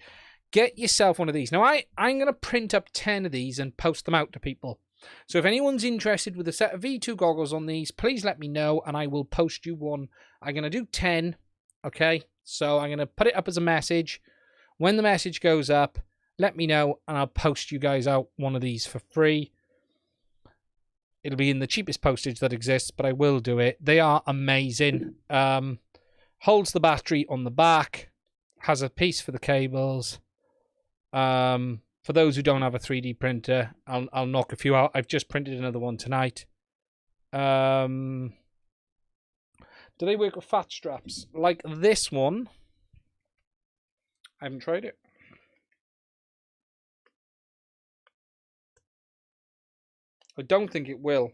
get yourself one of these. Now, I'm going to print up 10 of these and post them out to people. So if anyone's interested with a set of V2 goggles on these, please let me know, and I will post you one. I'm going to do 10, okay? So I'm going to put it up as a message. When the message goes up, let me know, and I'll post you guys out one of these for free. It'll be in the cheapest postage that exists, but I will do it. They are amazing. Holds the battery on the back. Has a piece for the cables. For those who don't have a 3D printer, I'll knock a few out. I've just printed another one tonight. Do they work with fat straps? Like this one. I haven't tried it. I don't think it will.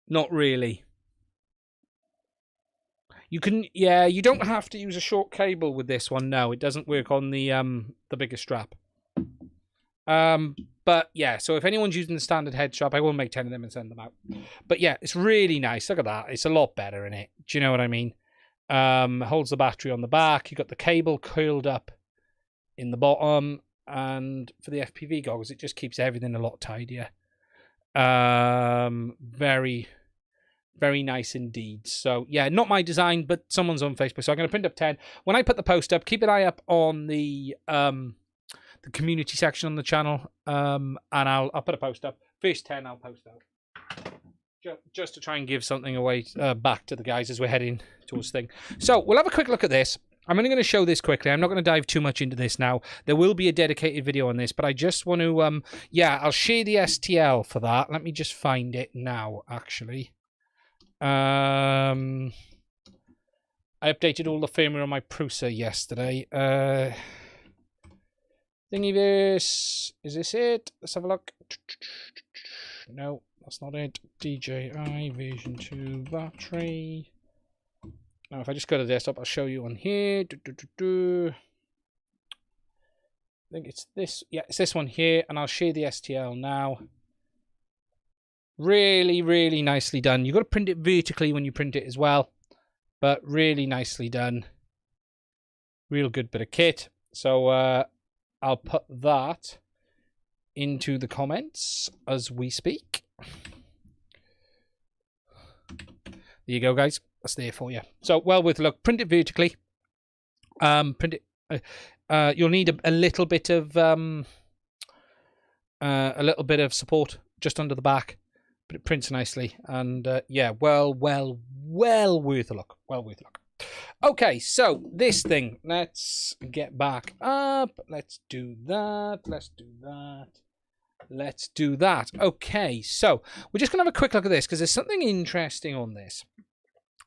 Not really. You can, yeah, you don't have to use a short cable with this one. No, it doesn't work on the bigger strap. But yeah, so if anyone's using the standard head strap, I will make 10 of them and send them out. But yeah, it's really nice. Look at that. It's a lot better in it. Do you know what I mean? Holds the battery on the back. You got the cable coiled up in the bottom, and for the FPV goggles, it just keeps everything a lot tidier. Very, very nice indeed. So yeah, not my design, but someone's on Facebook. So I'm going to print up 10. When I put the post up, keep an eye up on the community section on the channel, and I'll put a post up. First 10 I'll post out. Just to try and give something away back to the guys as we're heading towards thing. So we'll have a quick look at this. I'm only going to show this quickly. I'm not going to dive too much into this now. There will be a dedicated video on this, but I just want to, yeah, I'll share the STL for that. Let me just find it now, actually. I updated all the firmware on my Prusa yesterday. Thingiverse, is this it? Let's have a look. No, that's not it. DJI version 2 battery. Now, if I just go to the desktop, I'll show you on here. I think it's this. Yeah, it's this one here, and I'll share the STL now. Really, really nicely done. You've got to print it vertically when you print it as well, but really nicely done. Real good bit of kit. So I'll put that into the comments as we speak. There you go, guys. That's there for you. So, well worth a look. Print it vertically. Print it. You'll need a little bit of support just under the back, but it prints nicely. And yeah, well worth a look. Well worth a look. Okay, so this thing. Let's get back up. Let's do that. Let's do that. Let's do that. Okay, so we're just going to have a quick look at this because there's something interesting on this.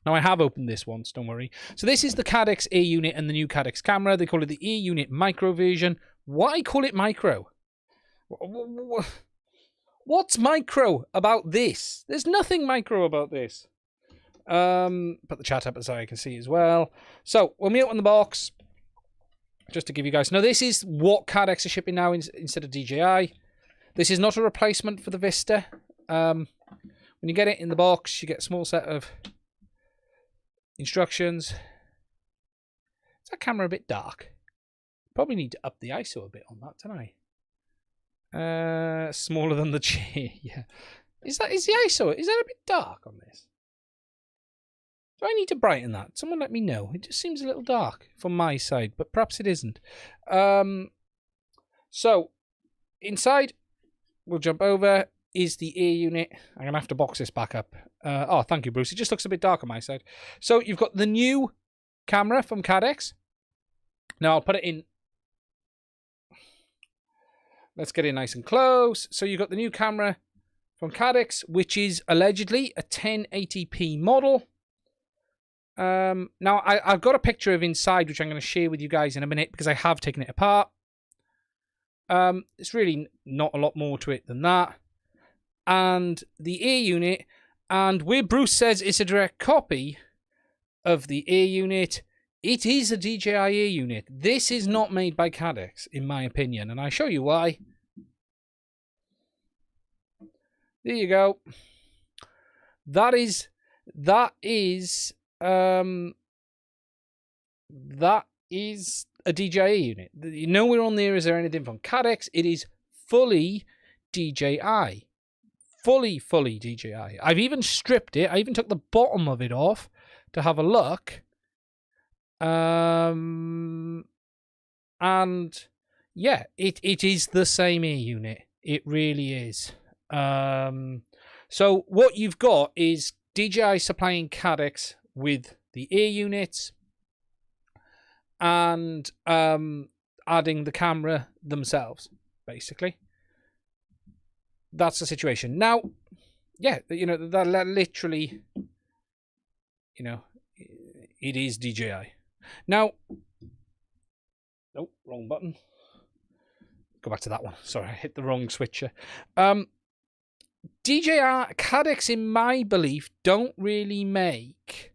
Now, I have opened this once, don't worry. So this is the Caddx A unit and the new Caddx camera. They call it the E unit micro version. Why call it micro? What's micro about this? There's nothing micro about this. Put the chat up so I can see as well. So when we open the box, just to give you guys... Now, this is what Caddx are shipping now instead of DJI. This is not a replacement for the Vista. When you get it in the box, you get a small set of instructions. Is that camera a bit dark? Probably need to up the ISO a bit on that, don't I? Smaller than the chair. Yeah. Is the ISO? Is that a bit dark on this? Do I need to brighten that? Someone let me know. It just seems a little dark from my side, but perhaps it isn't. So inside, we'll jump over. Is the ear unit. I'm going to have to box this back up. Oh, thank you, Bruce. It just looks a bit dark on my side. So you've got the new camera from Caddx. Now I'll put it in. Let's get it nice and close. So you've got the new camera from Caddx, which is allegedly a 1080p model. Now I've got a picture of inside, which I'm going to share with you guys in a minute because I have taken it apart. It's really not a lot more to it than that. And the ear unit, and where Bruce says it's a direct copy, of the ear unit, it is a DJI ear unit. This is not made by Caddx, in my opinion, and I show you why. There you go. That is a DJI unit. Nowhere on there is there anything from Caddx. It is fully DJI. Fully DJI. I've even stripped it. I even took the bottom of it off to have a look. And yeah, it is the same ear unit. It really is. So what you've got is DJI supplying Caddx with the ear units and adding the camera themselves, basically. That's the situation. Now, yeah, you know, that literally, you know, it is DJI. Now, oh, wrong button. Go back to that one. Sorry, I hit the wrong switcher. DJI, Caddx, in my belief, don't really make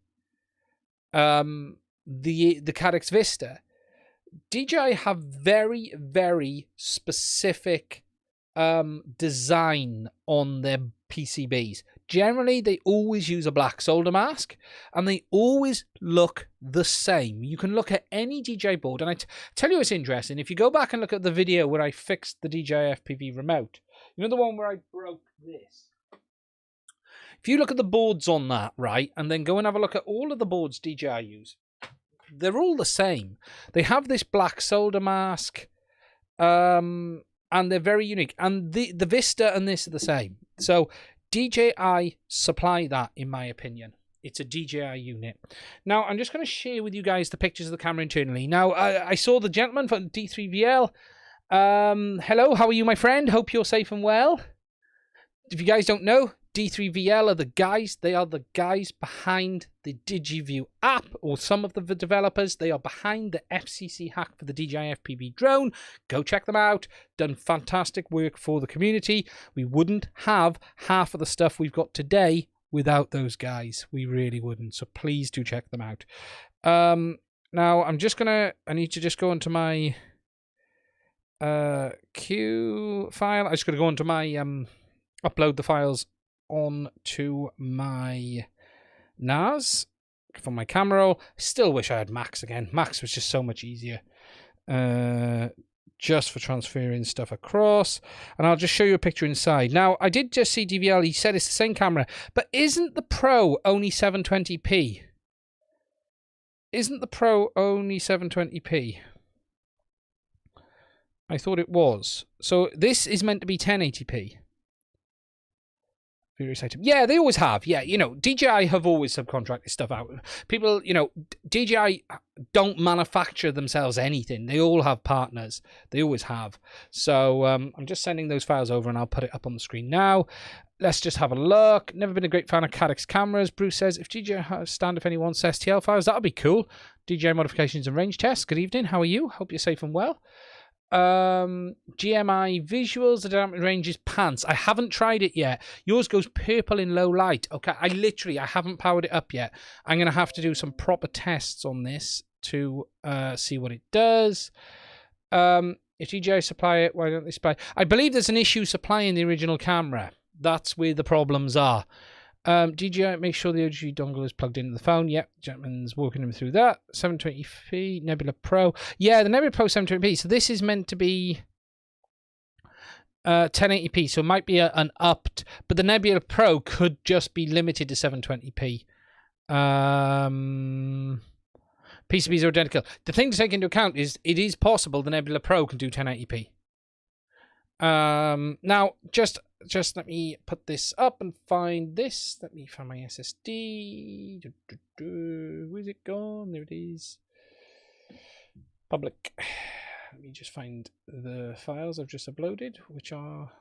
the Caddx Vista. DJI have very, very specific design on their PCBs. Generally, they always use a black solder mask, and they always look the same. You can look at any DJI board, and I tell you what's interesting. If you go back and look at the video where I fixed the DJI FPV remote, you know the one where I broke this? If you look at the boards on that, right, and then go and have a look at all of the boards DJI use, they're all the same. They have this black solder mask, and they're very unique. And the Vista and this are the same. So DJI supply that, in my opinion. It's a DJI unit. Now, I'm just going to share with you guys the pictures of the camera internally. Now, I saw the gentleman from D3VL. Hello, how are you, my friend? Hope you're safe and well. If you guys don't know, D3VL are the guys. They are the guys behind the DigiView app, or some of the developers. They are behind the FCC hack for the DJI FPV drone. Go check them out. Done fantastic work for the community. We wouldn't have half of the stuff we've got today without those guys. We really wouldn't. So please do check them out. Now I need to just go into my queue file. I just got to go into my upload the files onto my NAS from my camera roll. Still wish I had Max again. Max was just so much easier just for transferring stuff across. And I'll just show you a picture inside. Now, I did just see DVL. He said it's the same camera, but isn't the Pro only 720p? Isn't the Pro only 720p? I thought it was. So this is meant to be 1080p. Yeah, they always have. Yeah, you know, DJI have always subcontracted stuff out. People, you know, DJI don't manufacture themselves anything. They all have partners. They always have. So I'm just sending those files over and I'll put it up on the screen now. Let's just have a look. Never been a great fan of Caddx cameras. Bruce says, if DJI has standoff anyone wants STL files, that would be cool. DJI modifications and range tests. Good evening. How are you? Hope you're safe and well. GMI visuals, the dynamic range is pants. I haven't tried it yet. Yours goes purple in low light. Okay, I haven't powered it up yet. I'm going to have to do some proper tests on this to see what it does. If DJI supply it, why don't they supply? I believe there's an issue supplying the original camera. That's where the problems are. DJI, make sure the OG dongle is plugged into the phone. Yep, gentleman's walking him through that. 720p, Nebula Pro. Yeah, the Nebula Pro 720p. So this is meant to be 1080p. So it might be an upped, but the Nebula Pro could just be limited to 720p. PCBs are identical. The thing to take into account is it is possible the Nebula Pro can do 1080p. Now, just let me put this up and find this. Let me find my SSD. Where's it gone? There it is. Public. Let me just find the files I've just uploaded, which are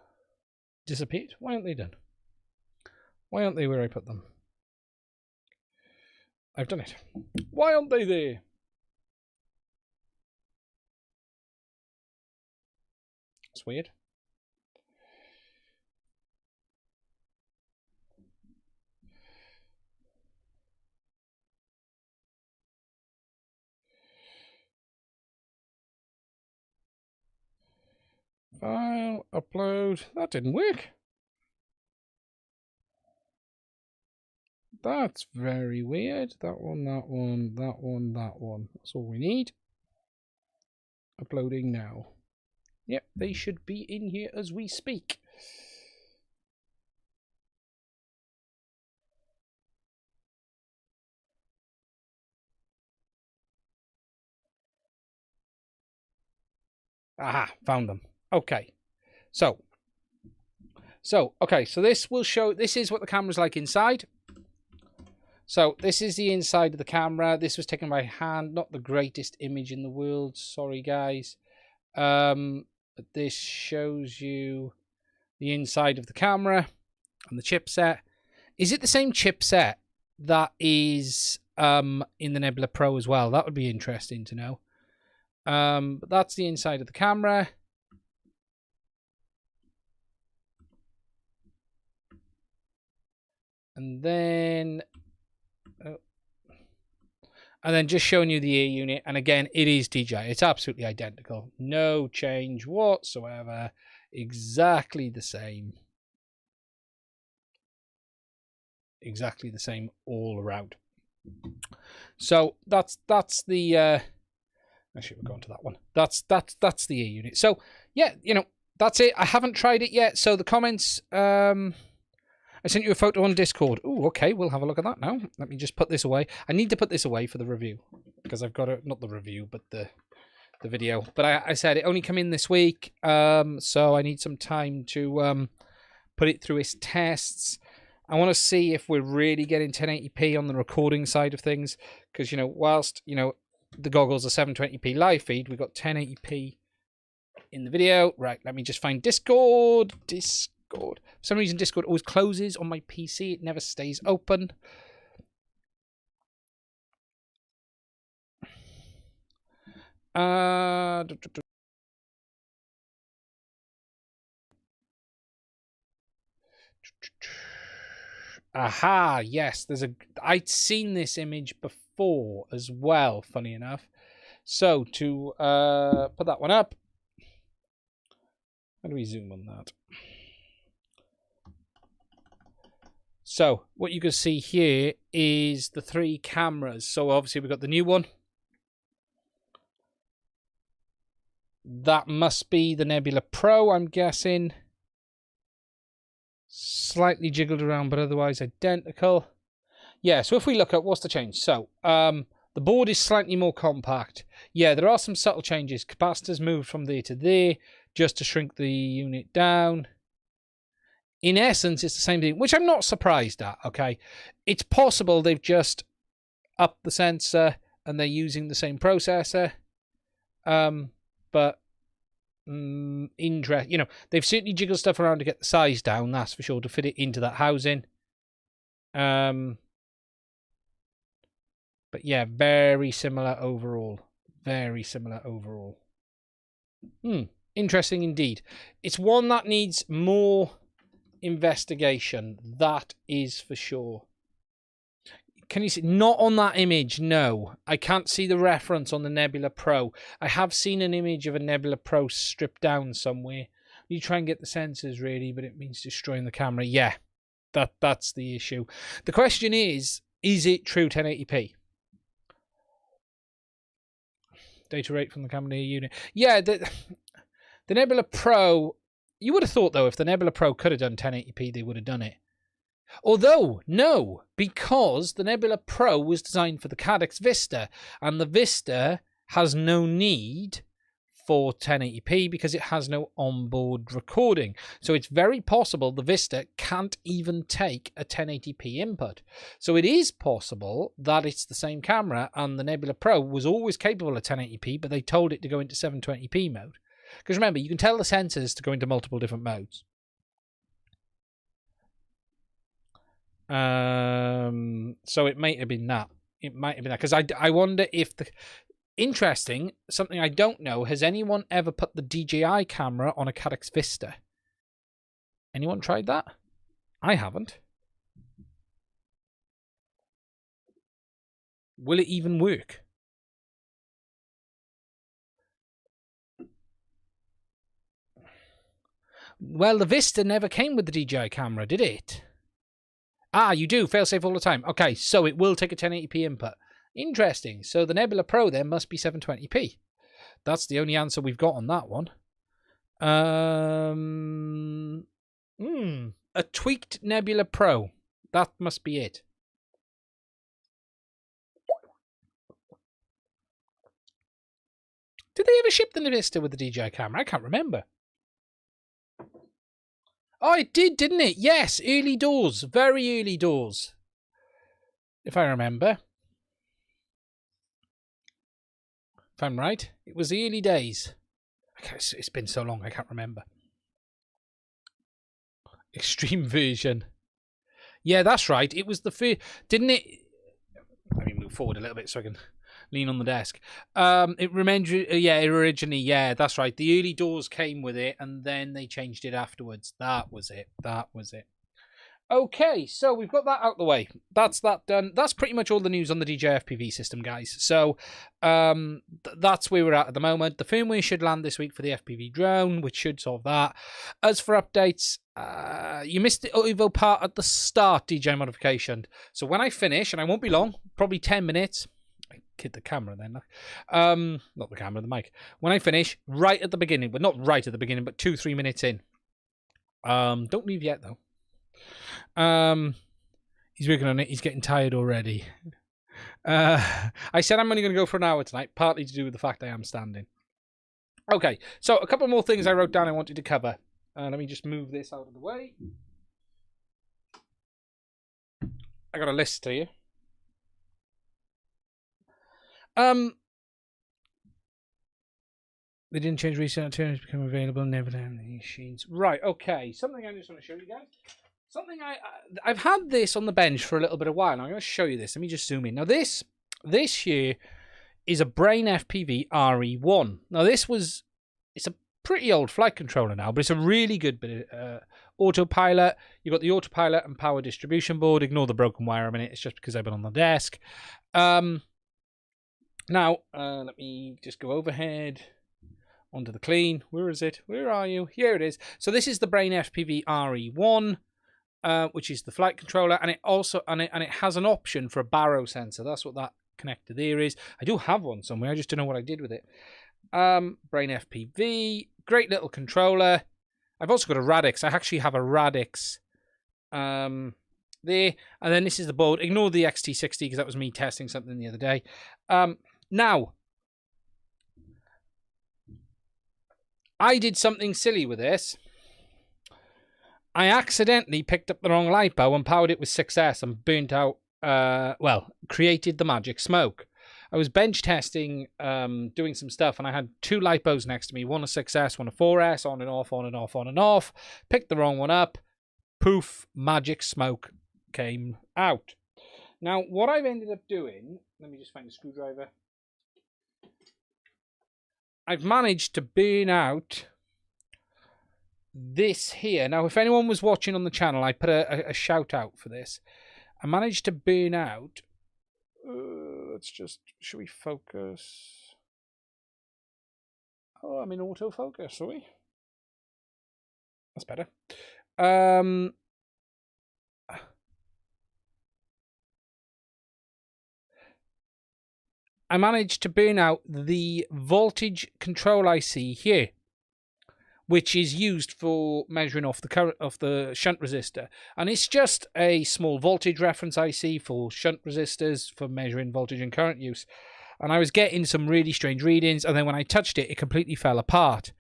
disappeared. Why aren't they done? Why aren't they where I put them? I've done it. Why aren't they there? It's weird. File, upload. That didn't work. That's very weird. That one, that one, that one, that one. That's all we need. Uploading now. Yep, they should be in here as we speak. Aha, found them. Okay. So this will show, this is what the camera's like inside. So this is the inside of the camera. This was taken by hand, not the greatest image in the world. Sorry, guys. But this shows you the inside of the camera and the chipset. Is it the same chipset that is in the Nebula Pro as well? That would be interesting to know. But that's the inside of the camera. And then just showing you the ear unit. And again, it is DJI. It's absolutely identical. No change whatsoever. Exactly the same. Exactly the same all around. So that's the actually we'll go on to that one. That's the ear unit. So yeah, you know, that's it. I haven't tried it yet. So the comments, I sent you a photo on Discord. Oh, okay, we'll have a look at that now. Let me just put this away. I need to put this away for the review because I've got it, not the review, but the video. But I said it only came in this week, so I need some time to put it through its tests. I want to see if we're really getting 1080p on the recording side of things because, you know, whilst, you know, the goggles are 720p live feed, we've got 1080p in the video. Right, let me just find Discord. For some reason, Discord always closes on my PC. It never stays open. Aha, yes. I'd seen this image before as well, funny enough. So to put that one up. How do we zoom on that? So what you can see here is the 3 cameras. So obviously we've got the new one. That must be the Nebula Pro, I'm guessing. Slightly jiggled around, but otherwise identical. Yeah, so if we look at what's the change. So the board is slightly more compact. Yeah, there are some subtle changes. Capacitors moved from there to there just to shrink the unit down. In essence, it's the same thing, which I'm not surprised at, okay? It's possible they've just upped the sensor and they're using the same processor. But you know, they've certainly jiggled stuff around to get the size down, that's for sure, to fit it into that housing. But yeah, very similar overall. Very similar overall. Interesting indeed. It's one that needs more investigation, that is for sure. Can you see? Not on that image, no. I can't see the reference on the Nebula Pro. I have seen an image of a Nebula Pro stripped down somewhere. You try and get the sensors really, but it means destroying the camera. Yeah, that's the issue. The question is it true 1080p? Data rate from the camera unit. Yeah, the Nebula Pro, you would have thought, though, if the Nebula Pro could have done 1080p, they would have done it. Although, no, because the Nebula Pro was designed for the Caddx Vista, and the Vista has no need for 1080p because it has no onboard recording. So it's very possible the Vista can't even take a 1080p input. So it is possible that it's the same camera, and the Nebula Pro was always capable of 1080p, but they told it to go into 720p mode. Because remember, you can tell the sensors to go into multiple different modes. So it might have been that. It might have been that. Because I wonder if the... Interesting, something I don't know, has anyone ever put the DJI camera on a Caddx Vista? Anyone tried that? I haven't. Will it even work? Well, the Vista never came with the DJI camera, did it? Ah, you do. Failsafe all the time. Okay, so it will take a 1080p input. Interesting. So the Nebula Pro then must be 720p. That's the only answer we've got on that one. A tweaked Nebula Pro. That must be it. Did they ever ship the Vista with the DJI camera? I can't remember. Oh, it did, didn't it? Yes, early doors. Very early doors. If I remember. If I'm right. It was the early days. It's been so long, I can't remember. Extreme version. Yeah, that's right. It was the first... Didn't it... Let me move forward a little bit so I can lean on the desk. It remains... Yeah, originally, yeah, that's right. The early doors came with it, and then they changed it afterwards. That was it. That was it. Okay, so we've got that out the way. That's that done. That's pretty much all the news on the DJI FPV system, guys. So that's where we're at the moment. The firmware should land this week for the FPV drone, which should solve that. As for updates, you missed the Evo part at the start, DJI modification. So when I finish, and I won't be long, probably 10 minutes. I hit the camera then. Not the camera, the mic. When I finish, right at the beginning, but not right at the beginning, but 2-3 minutes in. Don't leave yet, though. He's working on it. He's getting tired already. I said I'm only going to go for an hour tonight, partly to do with the fact I am standing. Okay, so a couple more things I wrote down I wanted to cover. Let me just move this out of the way. I got a list to you. They didn't change recent alternatives become available. Never down the machines. Right. Okay. Something I just want to show you guys. Something I've had this on the bench for a little bit of while. Now I'm going to show you this. Let me just zoom in. Now this here is a Brain FPV RE1. Now it's a pretty old flight controller now, but it's a really good bit of autopilot. You've got the autopilot and power distribution board. Ignore the broken wire a minute. It's just because I've been on the desk. Now let me just go overhead onto the clean. Where is it? Where are you? Here it is. So this is the Brain FPV RE1. Which is the flight controller, and it also and it has an option for a baro sensor. That's what that connector there is. I do have one somewhere. I just don't know what I did with it. Brain FPV, great little controller. I've also got a Radix. I actually have a Radix there, and then this is the board. Ignore the XT60 because that was me testing something the other day. Now, I did something silly with this. I accidentally picked up the wrong LiPo and powered it with 6S and burnt out, created the magic smoke. I was bench testing, doing some stuff, and I had 2 LiPos next to me, one a 6S, one a 4S, on and off, on and off, on and off. Picked the wrong one up. Poof, magic smoke came out. Now, what I've ended up doing, let me just find a screwdriver. I've managed to burn out this here. Now, if anyone was watching on the channel, I put a shout out for this. I managed to burn out. Should we focus? Oh, I'm in autofocus, are we? That's better. I managed to burn out the voltage control IC here, which is used for measuring off the current of the shunt resistor. And it's just a small voltage reference IC for shunt resistors for measuring voltage and current use. And I was getting some really strange readings, and then when I touched it, it completely fell apart.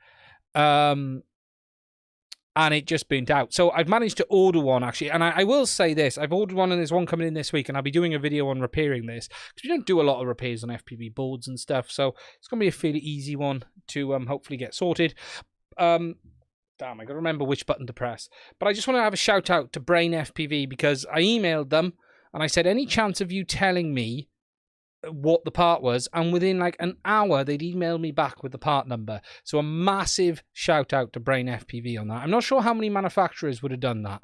And it just burnt out. So I've managed to order one, actually. And I will say this. I've ordered one, and there's one coming in this week, and I'll be doing a video on repairing this, because we don't do a lot of repairs on FPV boards and stuff. So it's going to be a fairly easy one to hopefully get sorted. Damn, I gotta remember which button to press. But I just want to have a shout out to Brain FPV, because I emailed them and I said, any chance of you telling me what the part was? And within like an hour, they'd emailed me back with the part number. So a massive shout out to Brain FPV on that. I'm not sure how many manufacturers would have done that.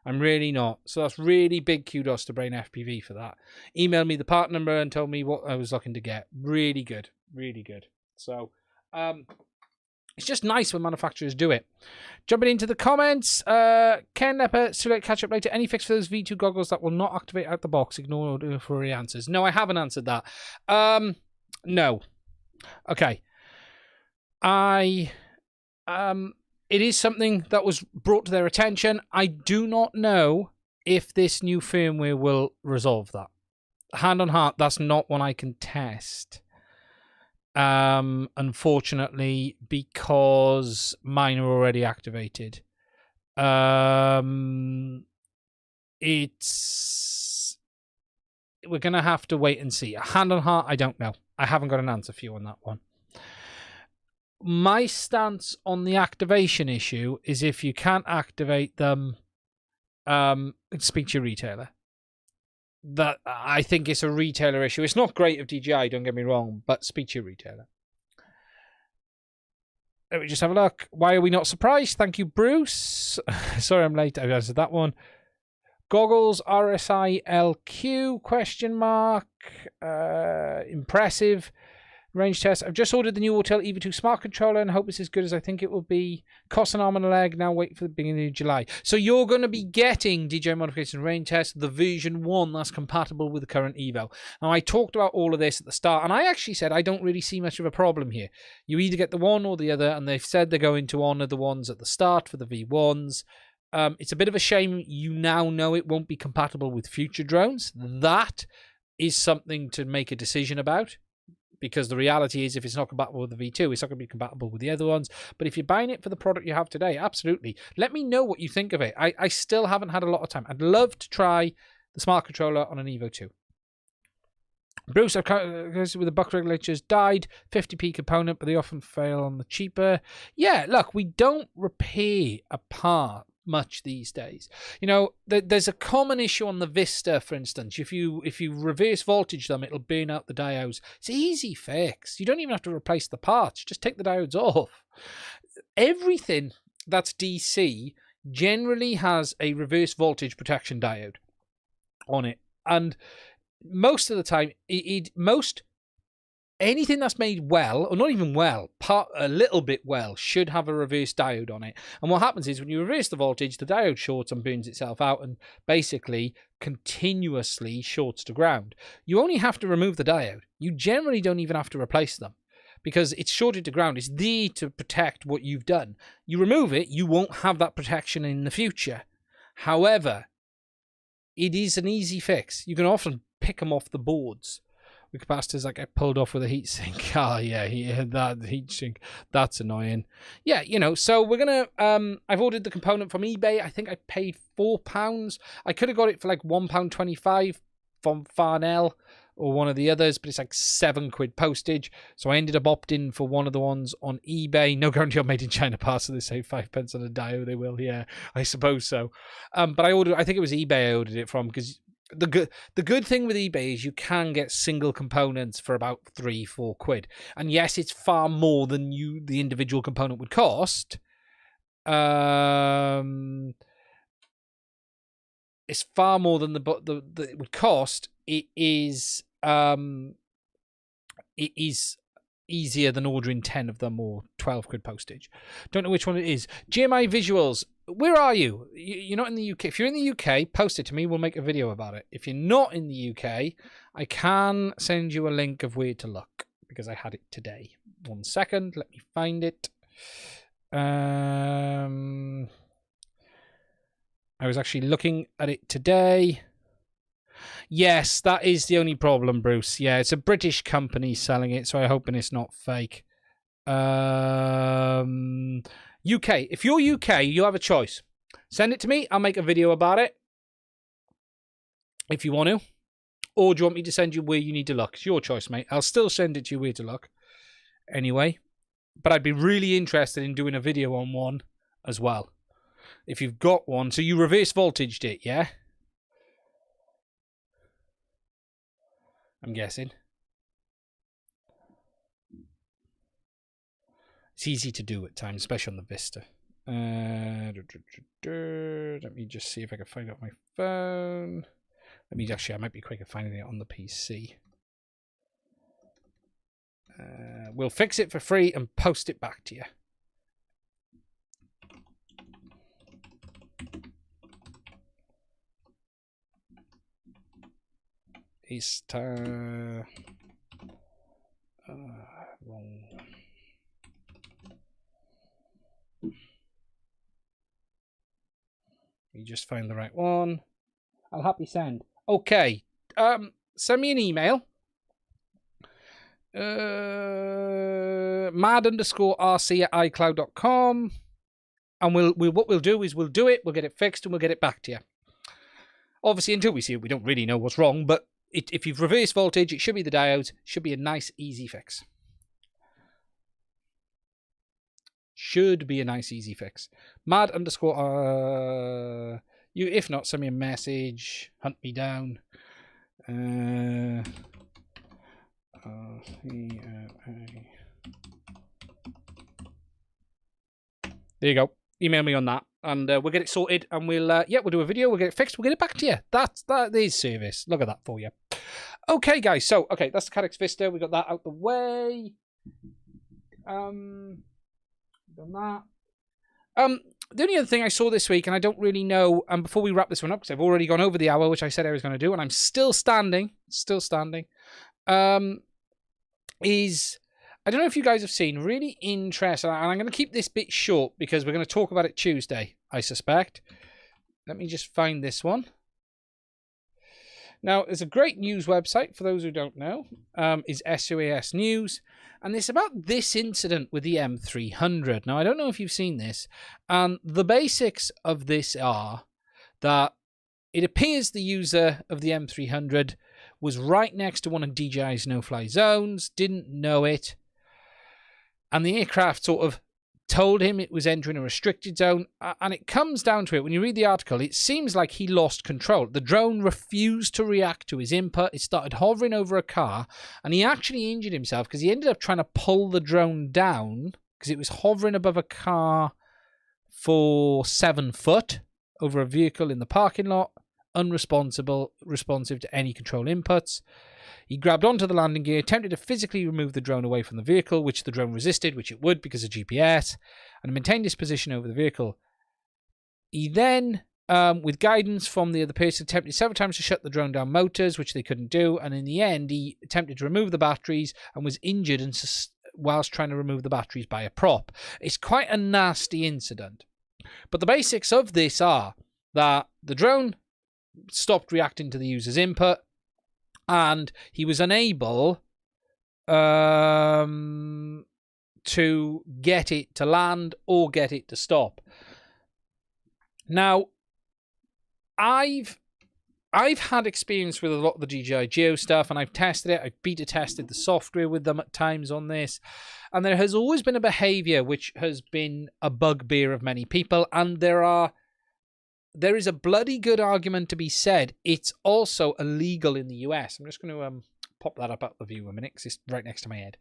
I'm really not. So that's really big kudos to Brain FPV for that. Emailed me the part number and told me what I was looking to get. Really good. Really good. So, It's just nice when manufacturers do it. Jumping into the comments, Ken Lepper, select catch up later. Any fix for those V2 goggles that will not activate out the box? Ignore for answers. No, I haven't answered that. No. Okay. It is something that was brought to their attention. I do not know if this new firmware will resolve that. Hand on heart, that's not one I can test. Unfortunately, because mine are already activated. We're gonna have to wait and see. Hand on heart, I don't know. I haven't got an answer for you on that one. My stance on the activation issue is if you can't activate them, speak to your retailer. That I think it's a retailer issue. It's not great of DJI, don't get me wrong, but speak to your retailer. Let me just have a look. Why are we not surprised? Thank you, Bruce. Sorry, I'm late. I've answered that one. Goggles RSI LQ question mark. Impressive. Range test. I've just ordered the new Autel Evo 2 smart controller and hope it's as good as I think it will be. Cost an arm and a leg. Now wait for the beginning of July. So you're going to be getting DJI Modification Range Test, the version 1 that's compatible with the current Evo. Now I talked about all of this at the start and I actually said I don't really see much of a problem here. You either get the one or the other, and they've said they're going to honour the ones at the start for the V1s. It's a bit of a shame you now know it won't be compatible with future drones. That is something to make a decision about. Because the reality is, if it's not compatible with the V2, it's not going to be compatible with the other ones. But if you're buying it for the product you have today, absolutely. Let me know what you think of it. I still haven't had a lot of time. I'd love to try the smart controller on an Evo 2. Bruce, with the buck regulators died, 50p component, but they often fail on the cheaper. Yeah, look, we don't repair a part much these days. You know, there's a common issue on the Vista, for instance. If you reverse voltage them, it'll burn out the diodes. It's an easy fix. You don't even have to replace the parts. Just take the diodes off. Everything that's DC generally has a reverse voltage protection diode on it, and most of the time, anything that's made well, or not even well, a little bit well, should have a reverse diode on it. And what happens is when you reverse the voltage, the diode shorts and burns itself out and basically continuously shorts to ground. You only have to remove the diode. You generally don't even have to replace them because it's shorted to ground. It's there to protect what you've done. You remove it, you won't have that protection in the future. However, it is an easy fix. You can often pick them off the boards. Capacitors that get pulled off with a heatsink. Oh yeah, that heatsink. That's annoying. Yeah, you know, so we're gonna I've ordered the component from eBay. I think I paid £4. I could have got it for like £1.25 from Farnell or one of the others, but it's like £7 postage. So I ended up opting for one of the ones on eBay. No guarantee on made in China parts, so they say 5p on a diode. They will, yeah, I suppose so. But I think it was eBay I ordered it from, because the good thing with eBay is you can get single components for about £3-4. And yes, it's far more than the individual component would cost. It's far more than it would cost. It is easier than ordering 10 of them or £12 postage. Don't know which one it is. GMI Visuals, where are you? You're not in the UK. If you're in the UK, post it to me. We'll make a video about it. If you're not in the UK, I can send you a link of where to look because I had it today. 1 second. Let me find it. I was actually looking at it today. Yes, that is the only problem, Bruce. Yeah, it's a British company selling it, so I'm hoping it's not fake. UK. If you're UK, you have a choice. Send it to me. I'll make a video about it if you want to. Or do you want me to send you where you need to look? It's your choice, mate. I'll still send it to you where to look. Anyway. But I'd be really interested in doing a video on one as well. If you've got one. So you reverse voltaged it, yeah? I'm guessing. It's easy to do at times, especially on the Vista. Let me just see if I can find it on my phone. I might be quick at finding it on the PC. We'll fix it for free and post it back to you. It's wrong. You just found the right one. I'll happy send. Okay. Send me an email. mad_rc@icloud.com. And what we'll do is we'll do it, we'll get it fixed, and we'll get it back to you. Obviously, until we see it, we don't really know what's wrong, but if you've reversed voltage, it should be the diodes. Should be a nice, easy fix. Should be a nice, easy fix. Mad_, you, if not, send me a message, hunt me down. There you go. Email me on that, and we'll get it sorted, and we'll do a video, we'll get it fixed, we'll get it back to you. That is service. Look at that for you. Okay, guys, so that's the Cadex Vista. We got that out the way. Done that. The only other thing I saw this week, and I don't really know, and before we wrap this one up, because I've already gone over the hour, which I said I was going to do, and I'm still standing, is, I don't know if you guys have seen, really interesting, and I'm going to keep this bit short because we're going to talk about it Tuesday, I suspect. Let me just find this one. Now, there's a great news website, for those who don't know, is SOAS News, and it's about this incident with the M300. Now, I don't know if you've seen this, and the basics of this are that it appears the user of the M300 was right next to one of DJI's no-fly zones, didn't know it, and the aircraft sort of told him it was entering a restricted zone, and it comes down to it, when you read the article, it seems like he lost control. The drone refused to react to his input. It started hovering over a car, and he actually injured himself because he ended up trying to pull the drone down because it was hovering above a car for 7 foot over a vehicle in the parking lot, responsive to any control inputs. He grabbed onto the landing gear, attempted to physically remove the drone away from the vehicle, which the drone resisted, which it would because of GPS, and maintained his position over the vehicle. He then, with guidance from the other person, attempted several times to shut the drone down motors, which they couldn't do, and in the end, he attempted to remove the batteries and was injured whilst trying to remove the batteries by a prop. It's quite a nasty incident. But the basics of this are that the drone stopped reacting to the user's input, and he was unable to get it to land or get it to stop. Now, I've had experience with a lot of the DJI Geo stuff, and I've tested it. I've beta tested the software with them at times on this, and there has always been a behavior which has been a bugbear of many people, and there is a bloody good argument to be said. It's also illegal in the US. I'm just going to pop that up the view a minute because it's right next to my head.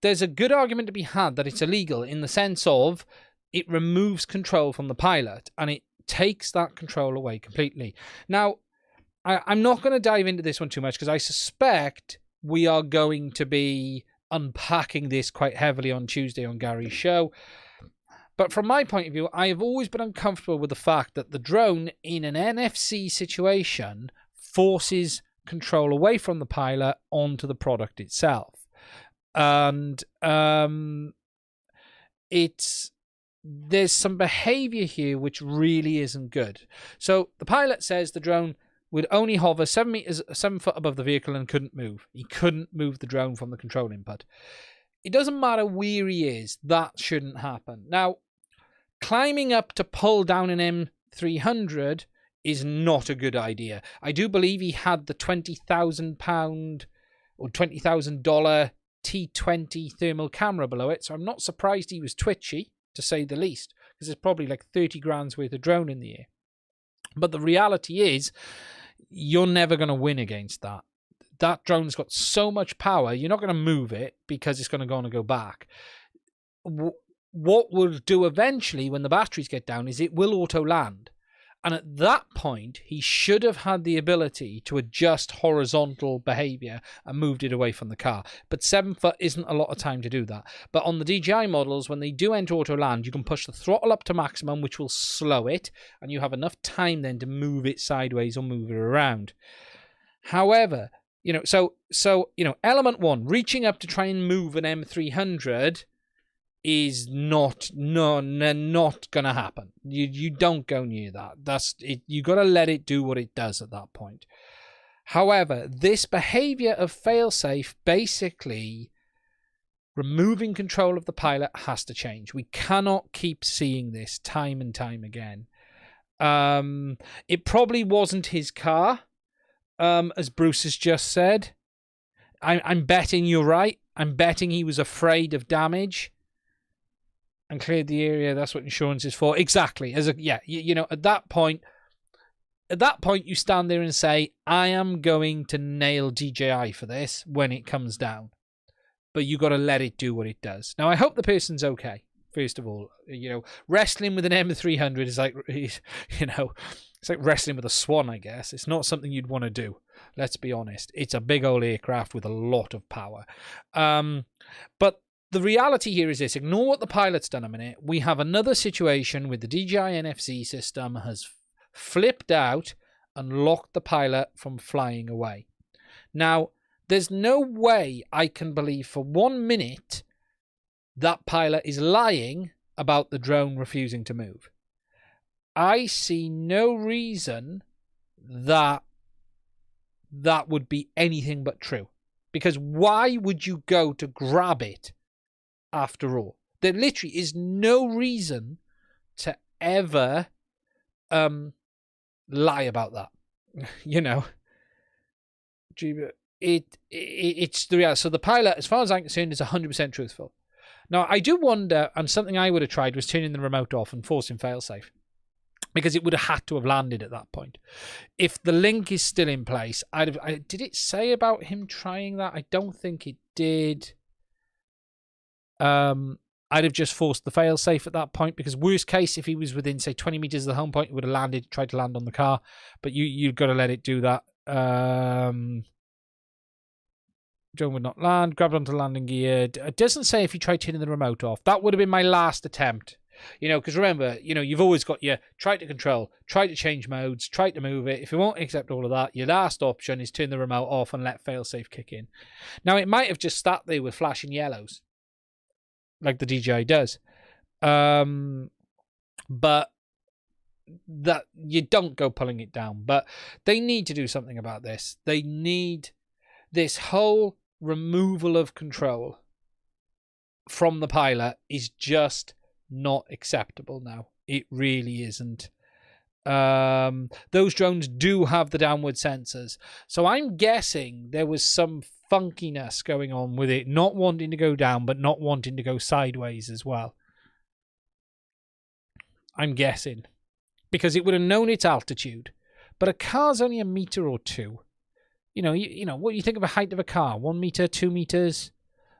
There's a good argument to be had that it's illegal in the sense of it removes control from the pilot and it takes that control away completely. Now, I'm not going to dive into this one too much because I suspect we are going to be unpacking this quite heavily on Tuesday on Gary's show. But from my point of view, I have always been uncomfortable with the fact that the drone in an NFC situation forces control away from the pilot onto the product itself. And there's some behavior here which really isn't good. So the pilot says the drone would only hover 7 foot above the vehicle and couldn't move. He couldn't move the drone from the control input. It doesn't matter where he is, that shouldn't happen. Now, climbing up to pull down an M300 is not a good idea. I do believe he had the £20,000 or $20,000 T20 thermal camera below it, so I'm not surprised he was twitchy, to say the least, because there's probably like 30 grand's worth of drone in the air. But the reality is, you're never going to win against that. That drone's got so much power, you're not going to move it because it's going to go back. What we'll do eventually when the batteries get down is it will auto land. And at that point, he should have had the ability to adjust horizontal behavior and moved it away from the car. But 7 foot isn't a lot of time to do that. But on the DJI models, when they do enter auto land, you can push the throttle up to maximum, which will slow it. And you have enough time then to move it sideways or move it around. However, so element one, reaching up to try and move an M300 is not gonna happen. You don't go near that. That's it. You got to let it do what it does at that point. However, this behavior of failsafe, basically removing control of the pilot, has to change. We cannot keep seeing this time and time again. It probably wasn't his car, as Bruce has just said. I'm betting you're right. I'm betting he was afraid of damage and cleared the area. That's what insurance is for. Exactly. At that point, you stand there and say, I am going to nail DJI for this when it comes down. But you got to let it do what it does. Now, I hope the person's okay. First of all, wrestling with an M300 is like, it's like wrestling with a swan, I guess. It's not something you'd want to do. Let's be honest. It's a big old aircraft with a lot of power. But the reality here is this. Ignore what the pilot's done a minute. We have another situation with the DJI NFC system has flipped out and locked the pilot from flying away. Now, there's no way I can believe for 1 minute that pilot is lying about the drone refusing to move. I see no reason that would be anything but true. Because why would you go to grab it after all? There literally is no reason to ever lie about that. It's the reality. So the pilot, as far as I'm concerned, is 100% truthful. Now, I do wonder, and something I would have tried was turning the remote off and forcing failsafe, because it would have had to have landed at that point. If the link is still in place, did it say about him trying that? I don't think it did. I'd have just forced the failsafe at that point, because worst case, if he was within, say, 20 meters of the home point, it would have tried to land on the car. But you've got to let it do that. Drone would not land. Grabbed onto landing gear. It doesn't say if you tried turning the remote off. That would have been my last attempt. Because remember, you've always got your try to control, try to change modes, try to move it. If you won't accept all of that, your last option is turn the remote off and let failsafe kick in. Now, it might have just sat there with flashing yellows, like the DJI does. But that you don't go pulling it down. But they need to do something about this. They need this whole removal of control from the pilot is just not acceptable now. It really isn't. Those drones do have the downward sensors. So I'm guessing there was some funkiness going on with it, not wanting to go down, but not wanting to go sideways as well. I'm guessing. Because it would have known its altitude. But a car's only a meter or two. What do you think of a height of a car? 1 meter, 2 meters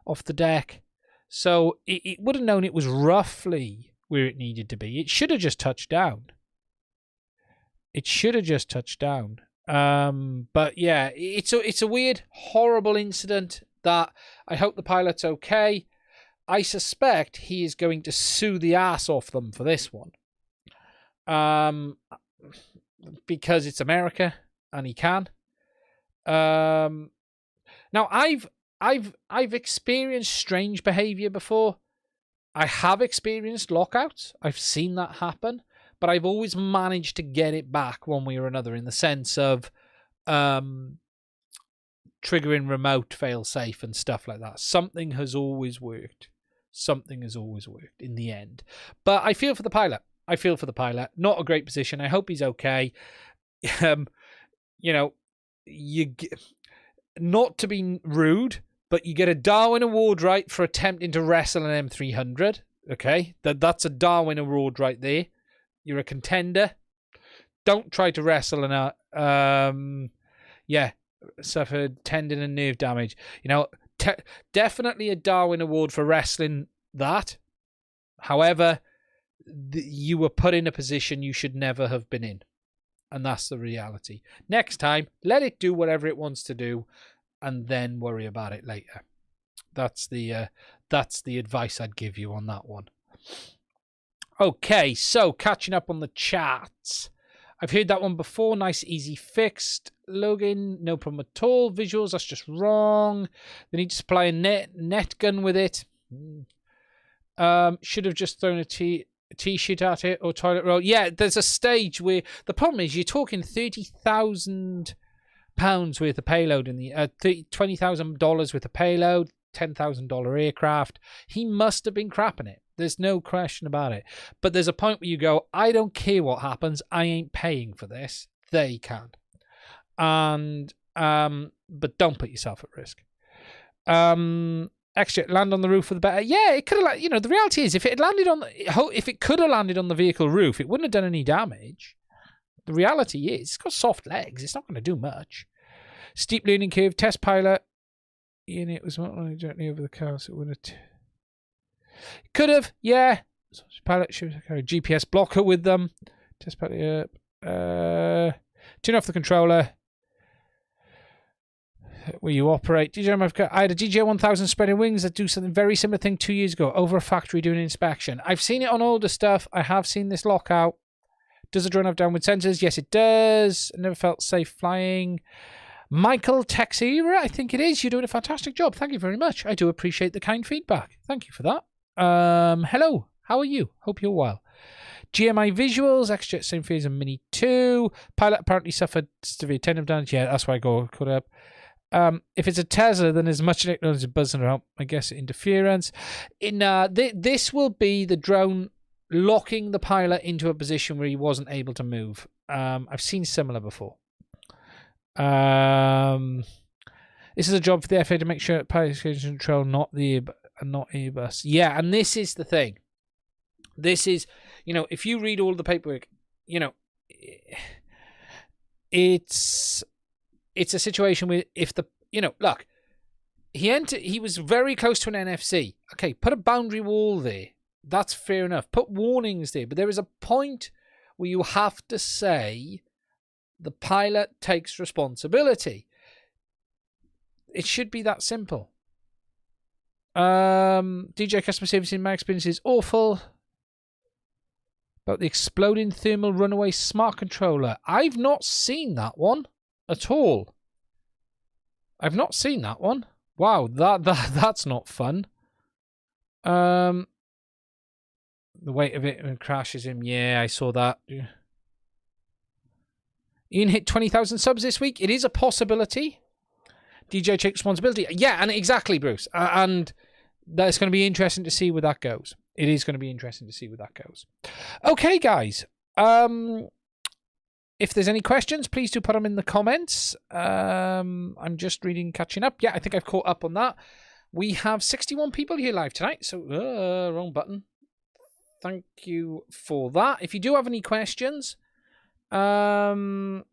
off the deck. So it would have known it was roughly where it needed to be. It should have just touched down. But yeah, it's a weird, horrible incident that I hope the pilot's okay. I suspect he is going to sue the ass off them for this one. Because it's America and he can. Now I've experienced strange behavior before. I have experienced lockouts. I've seen that happen, but I've always managed to get it back one way or another, in the sense of triggering remote fail-safe and stuff like that. Something has always worked. In the end. But I feel for the pilot. Not a great position. I hope he's okay. Not to be rude, but you get a Darwin Award, right, for attempting to wrestle an M300. Okay, that's a Darwin Award right there. You're a contender. Don't try to wrestle an suffered tendon and nerve damage. Definitely a Darwin Award for wrestling that. However, you were put in a position you should never have been in. And that's the reality. Next time, let it do whatever it wants to do, and then worry about it later. That's the advice I'd give you on that one. Okay, so catching up on the chats. I've heard that one before. Nice, easy fixed. Login, no problem at all. Visuals, that's just wrong. They need to supply a net gun with it. Should have just thrown a t-shirt at it or toilet roll. Yeah, there's a stage where the problem is you're talking £30,000 worth of payload in the $20,000 worth of payload, $10,000 aircraft. He must have been crapping it. There's no question about it. But there's a point where you go, I don't care what happens. I ain't paying for this. They can. And but don't put yourself at risk. Extra land on the roof for the better. Yeah, it could have. You know, the reality is, if it could have landed on the vehicle roof, it wouldn't have done any damage. The reality is, it's got soft legs. It's not going to do much. Steep learning curve. Test pilot. Unit was not running gently over the car, so it wouldn't have. Could have, yeah. Pilot should carry a GPS blocker with them. Test pilot. Turn off the controller. Where you operate. I had a DJI 1000 spreading wings that do something very similar thing 2 years ago over a factory doing an inspection. I've seen it on older stuff. I have seen this lockout. Does the drone have downward sensors? Yes, it does. I never felt safe flying. Michael Texera, I think it is. You're doing a fantastic job. Thank you very much. I do appreciate the kind feedback. Thank you for that. Hello. How are you? Hope you're well. GMI visuals, extra same phase as Mini 2. Pilot apparently suffered severe tendon damage. Yeah, that's why I got caught up. If it's a Tesla, then there's much technology buzzing around. I guess interference. This will be the drone locking the pilot into a position where he wasn't able to move. I've seen similar before. This is a job for the FAA to make sure pilot control, not Airbus. Yeah, and this is the thing. This is, if you read all the paperwork, it's a situation where if the, look, he was very close to an NFC. Okay, put a boundary wall there. That's fair enough. Put warnings there. But there is a point where you have to say the pilot takes responsibility. It should be that simple. DJ customer service in my experience is awful. About the exploding thermal runaway smart controller. I've not seen that one at all. I've not seen that one. Wow, that's not fun. The weight of it crashes him. Yeah, I saw that. Ian hit 20,000 subs this week. It is a possibility. DJ take responsibility. Yeah, and exactly, Bruce. And that's going to be interesting to see where that goes. It is going to be interesting to see where that goes. Okay, guys. If there's any questions, please do put them in the comments. I'm just reading, catching up. Yeah, I think I've caught up on that. We have 61 people here live tonight. So, wrong button. Thank you for that. If you do have any questions, the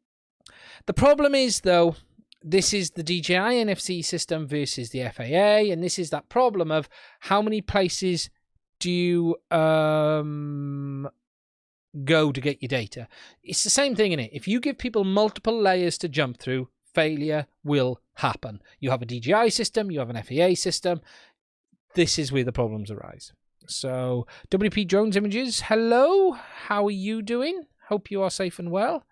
problem is, though, this is the DJI NFC system versus the FAA, and this is that problem of how many places do you go to get your data. It's the same thing, innit? If you give people multiple layers to jump through, failure will happen. You have a DJI system, you have an FAA system. This is where the problems arise. So, WP Drones Images, hello. How are you doing? Hope you are safe and well.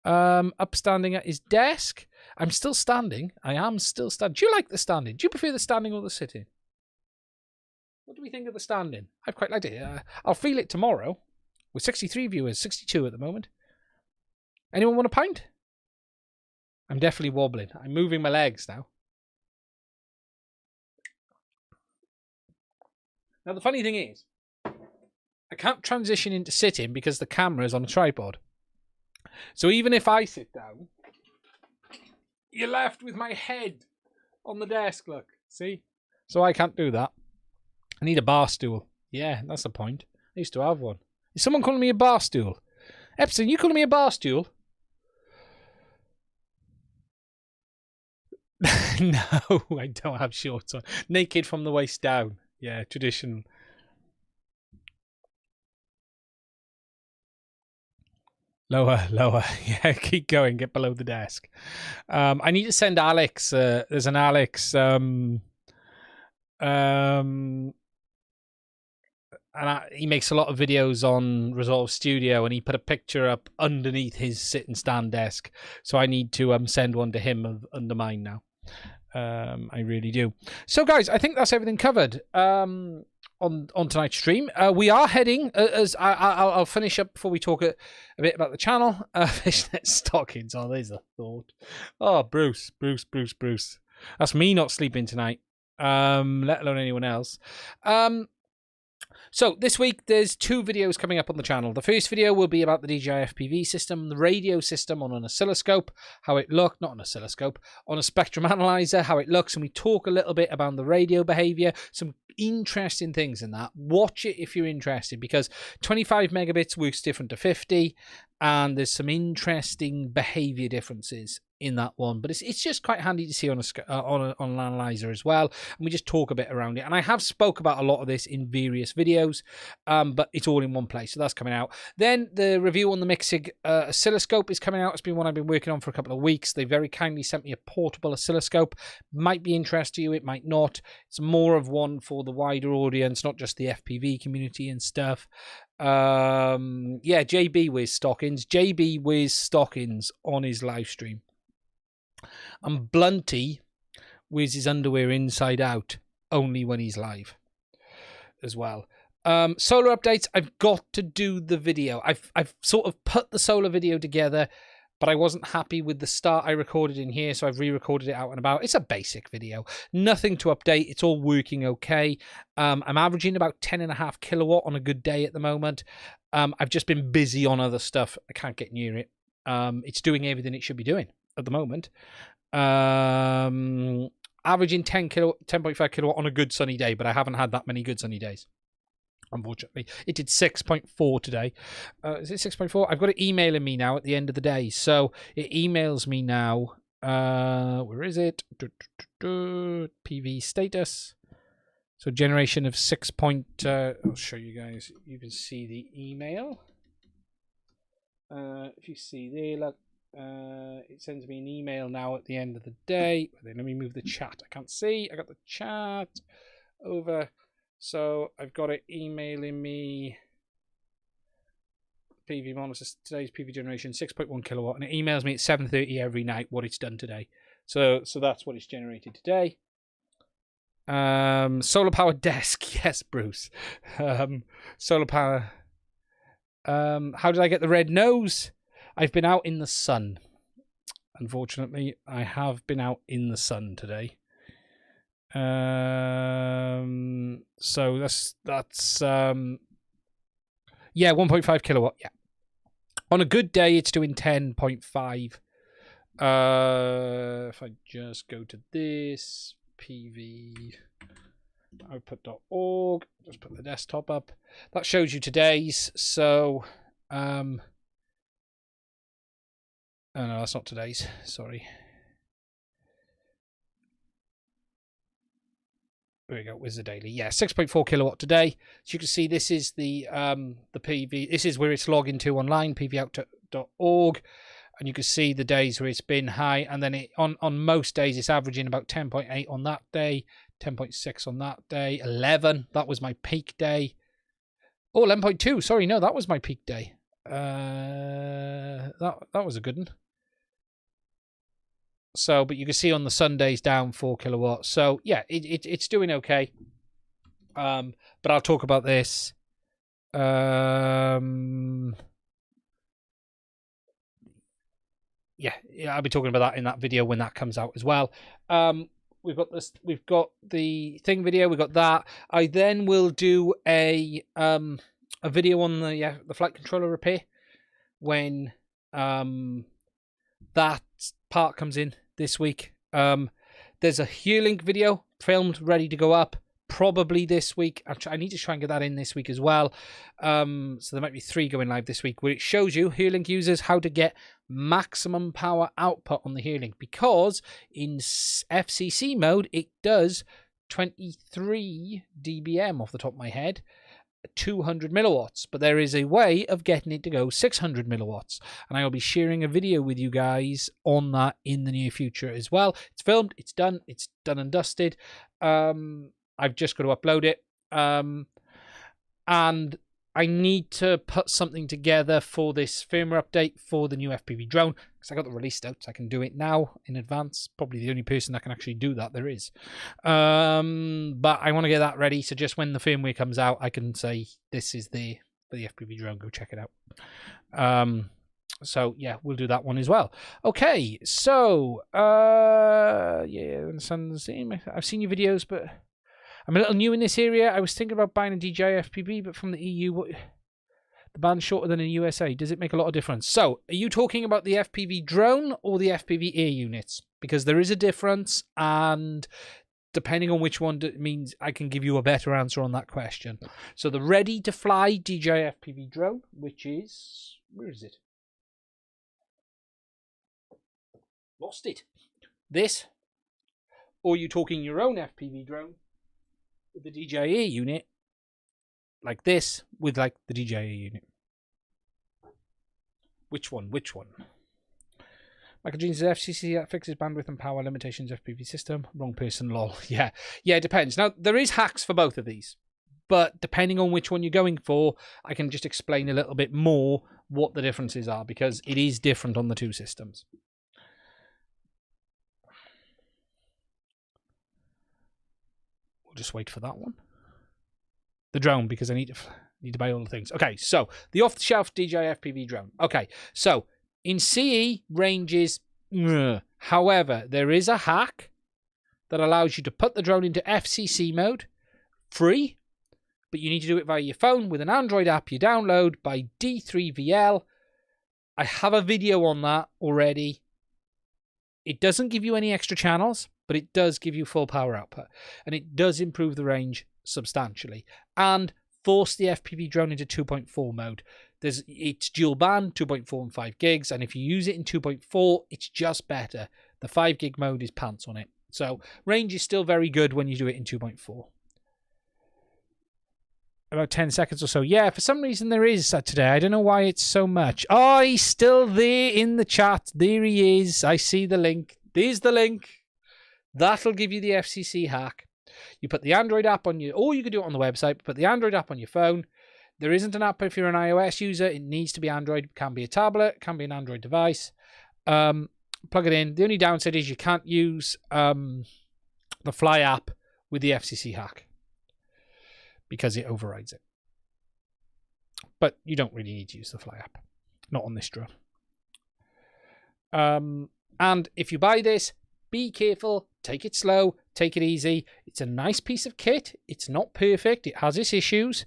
Upstanding at his desk. I'm still standing. I am still standing. Do you like the standing? Do you prefer the standing or the sitting? What do we think of the standing? I've quite liked it. I'll feel it tomorrow. With 63 viewers, 62 at the moment. Anyone want a pint? I'm definitely wobbling. I'm moving my legs now. Now, the funny thing is, I can't transition into sitting because the camera is on a tripod. So even if I sit down, you're left with my head on the desk, look. See? So I can't do that. I need a bar stool. Yeah, that's the point. I used to have one. Is someone calling me a bar stool? Epson, you calling me a bar stool? No, I don't have shorts on. Naked from the waist down. Yeah, traditional. Lower. Yeah, keep going. Get below the desk. I need to send Alex. There's an Alex. he makes a lot of videos on Resolve Studio, and he put a picture up underneath his sit and stand desk. So I need to send one to him under mine now. I really do. So guys, I think that's everything covered on tonight's stream. We are heading, as I'll finish up before we talk a bit about the channel. Fishnet stockings. Oh, there's a thought. Oh, Bruce. That's me not sleeping tonight. Let alone anyone else. So this week there's 2 videos coming up on the channel. The first video will be about the DJI FPV system, the radio system on an oscilloscope, how it looked, not an oscilloscope, on a spectrum analyzer, how it looks, and we talk a little bit about the radio behavior, some interesting things in that. Watch it if you're interested, because 25 megabits works different to 50, and there's some interesting behavior differences in that one, but it's just quite handy to see on an analyzer as well, and we just talk a bit around it. And I have spoke about a lot of this in various videos, but it's all in one place, so that's coming out. Then the review on the Mixig oscilloscope is coming out. It's been one I've been working on for a couple of weeks. They very kindly sent me a portable oscilloscope. Might be interest to you, it might not. It's more of one for the wider audience, not just the FPV community and stuff. Yeah, JB wears stockings. JB wears stockings on his live stream. And Blunty wears his underwear inside out only when he's live as well. Solar updates. I've got to do the video. I've sort of put the solar video together, but I wasn't happy with the start I recorded in here, so I've re-recorded it out and about. It's a basic video. Nothing to update. It's all working okay. I'm averaging about 10.5 kilowatt on a good day at the moment. I've just been busy on other stuff. I can't get near it. It's doing everything it should be doing at the moment. Averaging 10.5 kilowatt on a good sunny day, but I haven't had that many good sunny days, unfortunately. It did 6.4 today. Is it 6.4? I've got it emailing me now at the end of the day, so it emails me now. Where is it? PV status. So generation of 6. I'll show you guys. You can see the email. If you see there, look. It sends me an email now at the end of the day. Let me move the chat. I can't see. I got the chat over. So I've got it emailing me. PV monitor, today's PV generation 6.1 kilowatt, and it emails me at 7:30 every night what it's done today. So that's what it's generated today. Solar power desk. Yes, Bruce. Solar power. How did I get the red nose? I've been out in the sun. Unfortunately, I have been out in the sun today. So that's yeah, 1.5 kilowatt. Yeah. On a good day, it's doing 10.5. If I just go to this PV output.org, just put the desktop up. That shows you today's. So oh no, that's not today's. Sorry. There we go. Where's the daily? Yeah, 6.4 kilowatt today. So you can see this is the PV. This is where it's logging to online, pvout.org, and you can see the days where it's been high. And then it on most days it's averaging about 10.8 on that day, 10.6 on that day, 11. That was my peak day. Oh, 11.2. Sorry, no, that was my peak day. That was a good one. So, but you can see on the Sundays down 4 kilowatts. So yeah, it's doing okay. But I'll talk about this. Yeah, I'll be talking about that in that video when that comes out as well. We've got this. We've got the thing video. We got that. I then will do a video on the flight controller repair when that part comes in this week. There's a Hearlink video filmed, ready to go up probably this week. I need to try and get that in this week as well. So there might be 3 going live this week, where it shows you Hearlink users how to get maximum power output on the Hearlink, because in FCC mode it does 23 dBm off the top of my head, 200 milliwatts, but there is a way of getting it to go 600 milliwatts, and I will be sharing a video with you guys on that in the near future as well. It's filmed, it's done and dusted. I've just got to upload it. and I need to put something together for this firmware update for the new FPV drone, because I got the release notes. I can do it now in advance. Probably the only person that can actually do that there is. But I want to get that ready, so just when the firmware comes out, I can say this is the for the FPV drone. Go check it out. So yeah, we'll do that one as well. Okay, so yeah, I've seen your videos, but I'm a little new in this area. I was thinking about buying a DJI FPV, but from the EU, the band's shorter than in the USA. Does it make a lot of difference? So, are you talking about the FPV drone or the FPV air units? Because there is a difference, and depending on which one, it means I can give you a better answer on that question. So, the ready-to-fly DJI FPV drone, which is... where is it? Lost it. This? Or are you talking your own FPV drone with the DJI air unit, like this, with like the DJI air unit? Which one? Which one? Michael Jeans says FCC that fixes bandwidth and power limitations FPV system. Wrong person, lol. Yeah, it depends. Now, there is hacks for both of these, but depending on which one you're going for, I can just explain a little bit more what the differences are, because it is different on the two systems. We'll just wait for that one. The drone, because I need to buy all the things. Okay, so the off-the-shelf DJI FPV drone. Okay, so in CE ranges, however, there is a hack that allows you to put the drone into FCC mode, free, but you need to do it via your phone with an Android app you download by D3VL. I have a video on that already. It doesn't give you any extra channels, but it does give you full power output, and it does improve the range substantially and force the FPV drone into 2.4 mode. It's dual band, 2.4 and 5 gigs, and if you use it in 2.4, it's just better. The 5 gig mode is pants on it. So range is still very good when you do it in 2.4. About 10 seconds or so. Yeah, for some reason there is today. I don't know why it's so much. Oh, he's still there in the chat. There he is. I see the link. There's the link. That'll give you the FCC hack. You put the Android app on your... or you could do it on the website, but put the Android app on your phone. There isn't an app if you're an iOS user. It needs to be Android. It can be a tablet. Can be an Android device. Plug it in. The only downside is you can't use the Fly app with the FCC hack, because it overrides it. But you don't really need to use the Fly app. Not on this drone. And if you buy this, be careful. Take it slow. Take it easy. It's a nice piece of kit. It's not perfect. It has its issues.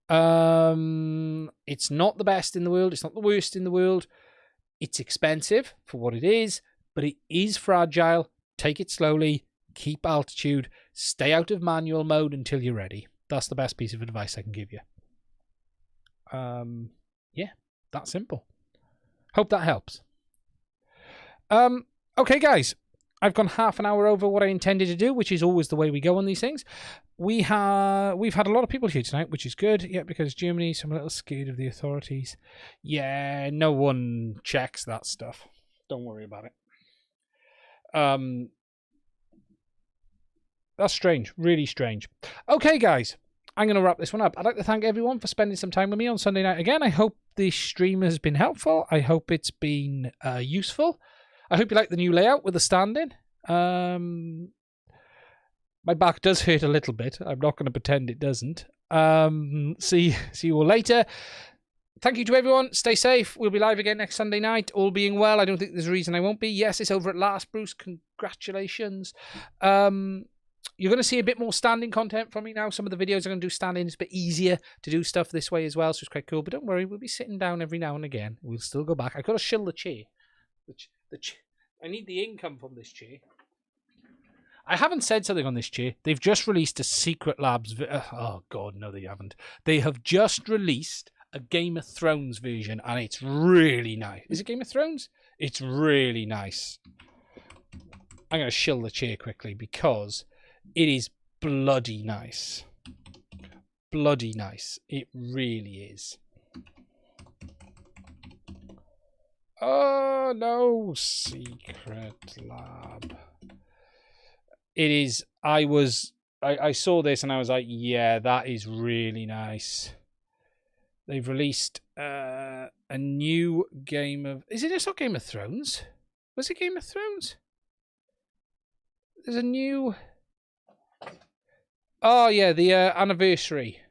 It's not the best in the world. It's not the worst in the world. It's expensive for what it is, but it is fragile. Take it slowly. Keep altitude. Stay out of manual mode until you're ready. That's the best piece of advice I can give you. Yeah, that simple. Hope that helps. Okay, guys. I've gone half an hour over what I intended to do, which is always the way we go on these things. We've had a lot of people here tonight, which is good. Yeah, because Germany, so I'm a little scared of the authorities. Yeah, no one checks that stuff. Don't worry about it. That's strange. Really strange. Okay, guys. I'm going to wrap this one up. I'd like to thank everyone for spending some time with me on Sunday night again. I hope this stream has been helpful. I hope it's been useful. I hope you like the new layout with the stand-in. My back does hurt a little bit. I'm not going to pretend it doesn't. See you all later. Thank you to everyone. Stay safe. We'll be live again next Sunday night. All being well. I don't think there's a reason I won't be. Yes, it's over at last, Bruce. Congratulations. You're going to see a bit more standing content from me now. Some of the videos are going to do standing. It's a bit easier to do stuff this way as well, so it's quite cool. But don't worry, we'll be sitting down every now and again. We'll still go back. I've got to shill the chair. I need the income from this chair. I haven't said something on this chair. They've just released a Secret Labs... oh, God, no, they haven't. They have just released a Game of Thrones version, and it's really nice. Is it Game of Thrones? It's really nice. I'm going to shill the chair quickly because it is bloody nice. Bloody nice. It really is. Oh, no. Secret Lab. It is. I was I saw this and I was like, yeah, that is really nice. They've released a new game of... Is it just not Game of Thrones? Was it Game of Thrones? There's a new... Oh, yeah, the anniversary.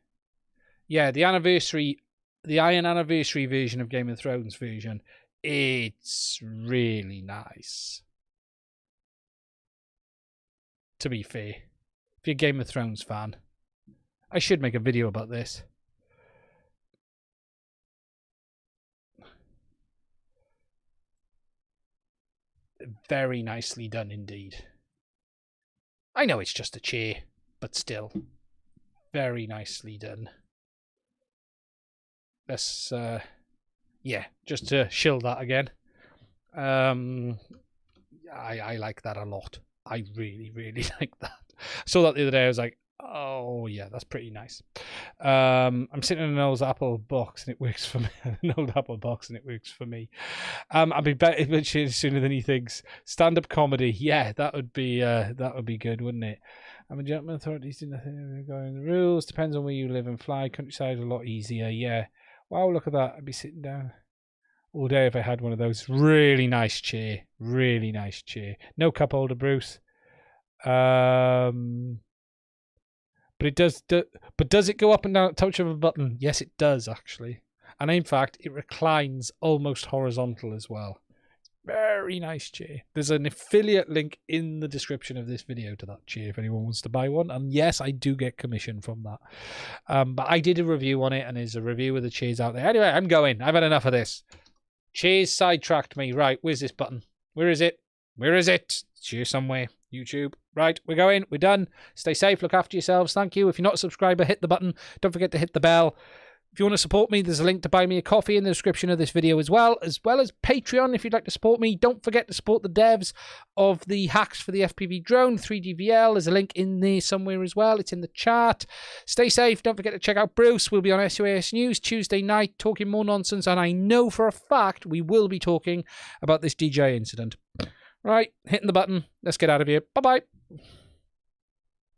Yeah, the anniversary... The Iron Anniversary version of Game of Thrones version. It's really nice. To be fair. If you're a Game of Thrones fan. I should make a video about this. Very nicely done indeed. I know it's just a chair, but still. Very nicely done. Let's, yeah, just to shill that again. I like that a lot. I really, really like that. I saw that the other day. I was like, oh, yeah, that's pretty nice. I'm sitting in an old Apple box and it works for me. An old Apple box and it works for me. I'll be better sooner than he thinks. Stand-up comedy. Yeah, that would be good, wouldn't it? I'm a gentleman. Authorities do nothing regarding the rules. Depends on where you live and fly. Countryside is a lot easier. Yeah. Wow, look at that. I'd be sitting down all day if I had one of those. Really nice chair. Really nice chair. No cup holder, Bruce. But it does. But does it go up and down at the touch of a button? Yes, it does actually. And in fact, it reclines almost horizontal as well. Very nice chair. There's an affiliate link in the description of this video to that chair if anyone wants to buy one. And yes, I do get commission from that. But I did a review on it, and there's a review of the chairs out there. Anyway, I'm going. I've had enough of this. Chairs sidetracked me. Right, where's this button? Where is it? Where is it? It's here somewhere. YouTube. Right, we're going. We're done. Stay safe. Look after yourselves. Thank you. If you're not a subscriber, hit the button. Don't forget to hit the bell. If you want to support me, there's a link to buy me a coffee in the description of this video as well as Patreon if you'd like to support me. Don't forget to support the devs of the hacks for the FPV drone, 3DVL. There's a link in there somewhere as well. It's in the chat. Stay safe. Don't forget to check out Bruce. We'll be on SOAS News Tuesday night talking more nonsense, and I know for a fact we will be talking about this DJI incident. Right, hitting the button. Let's get out of here. Bye-bye.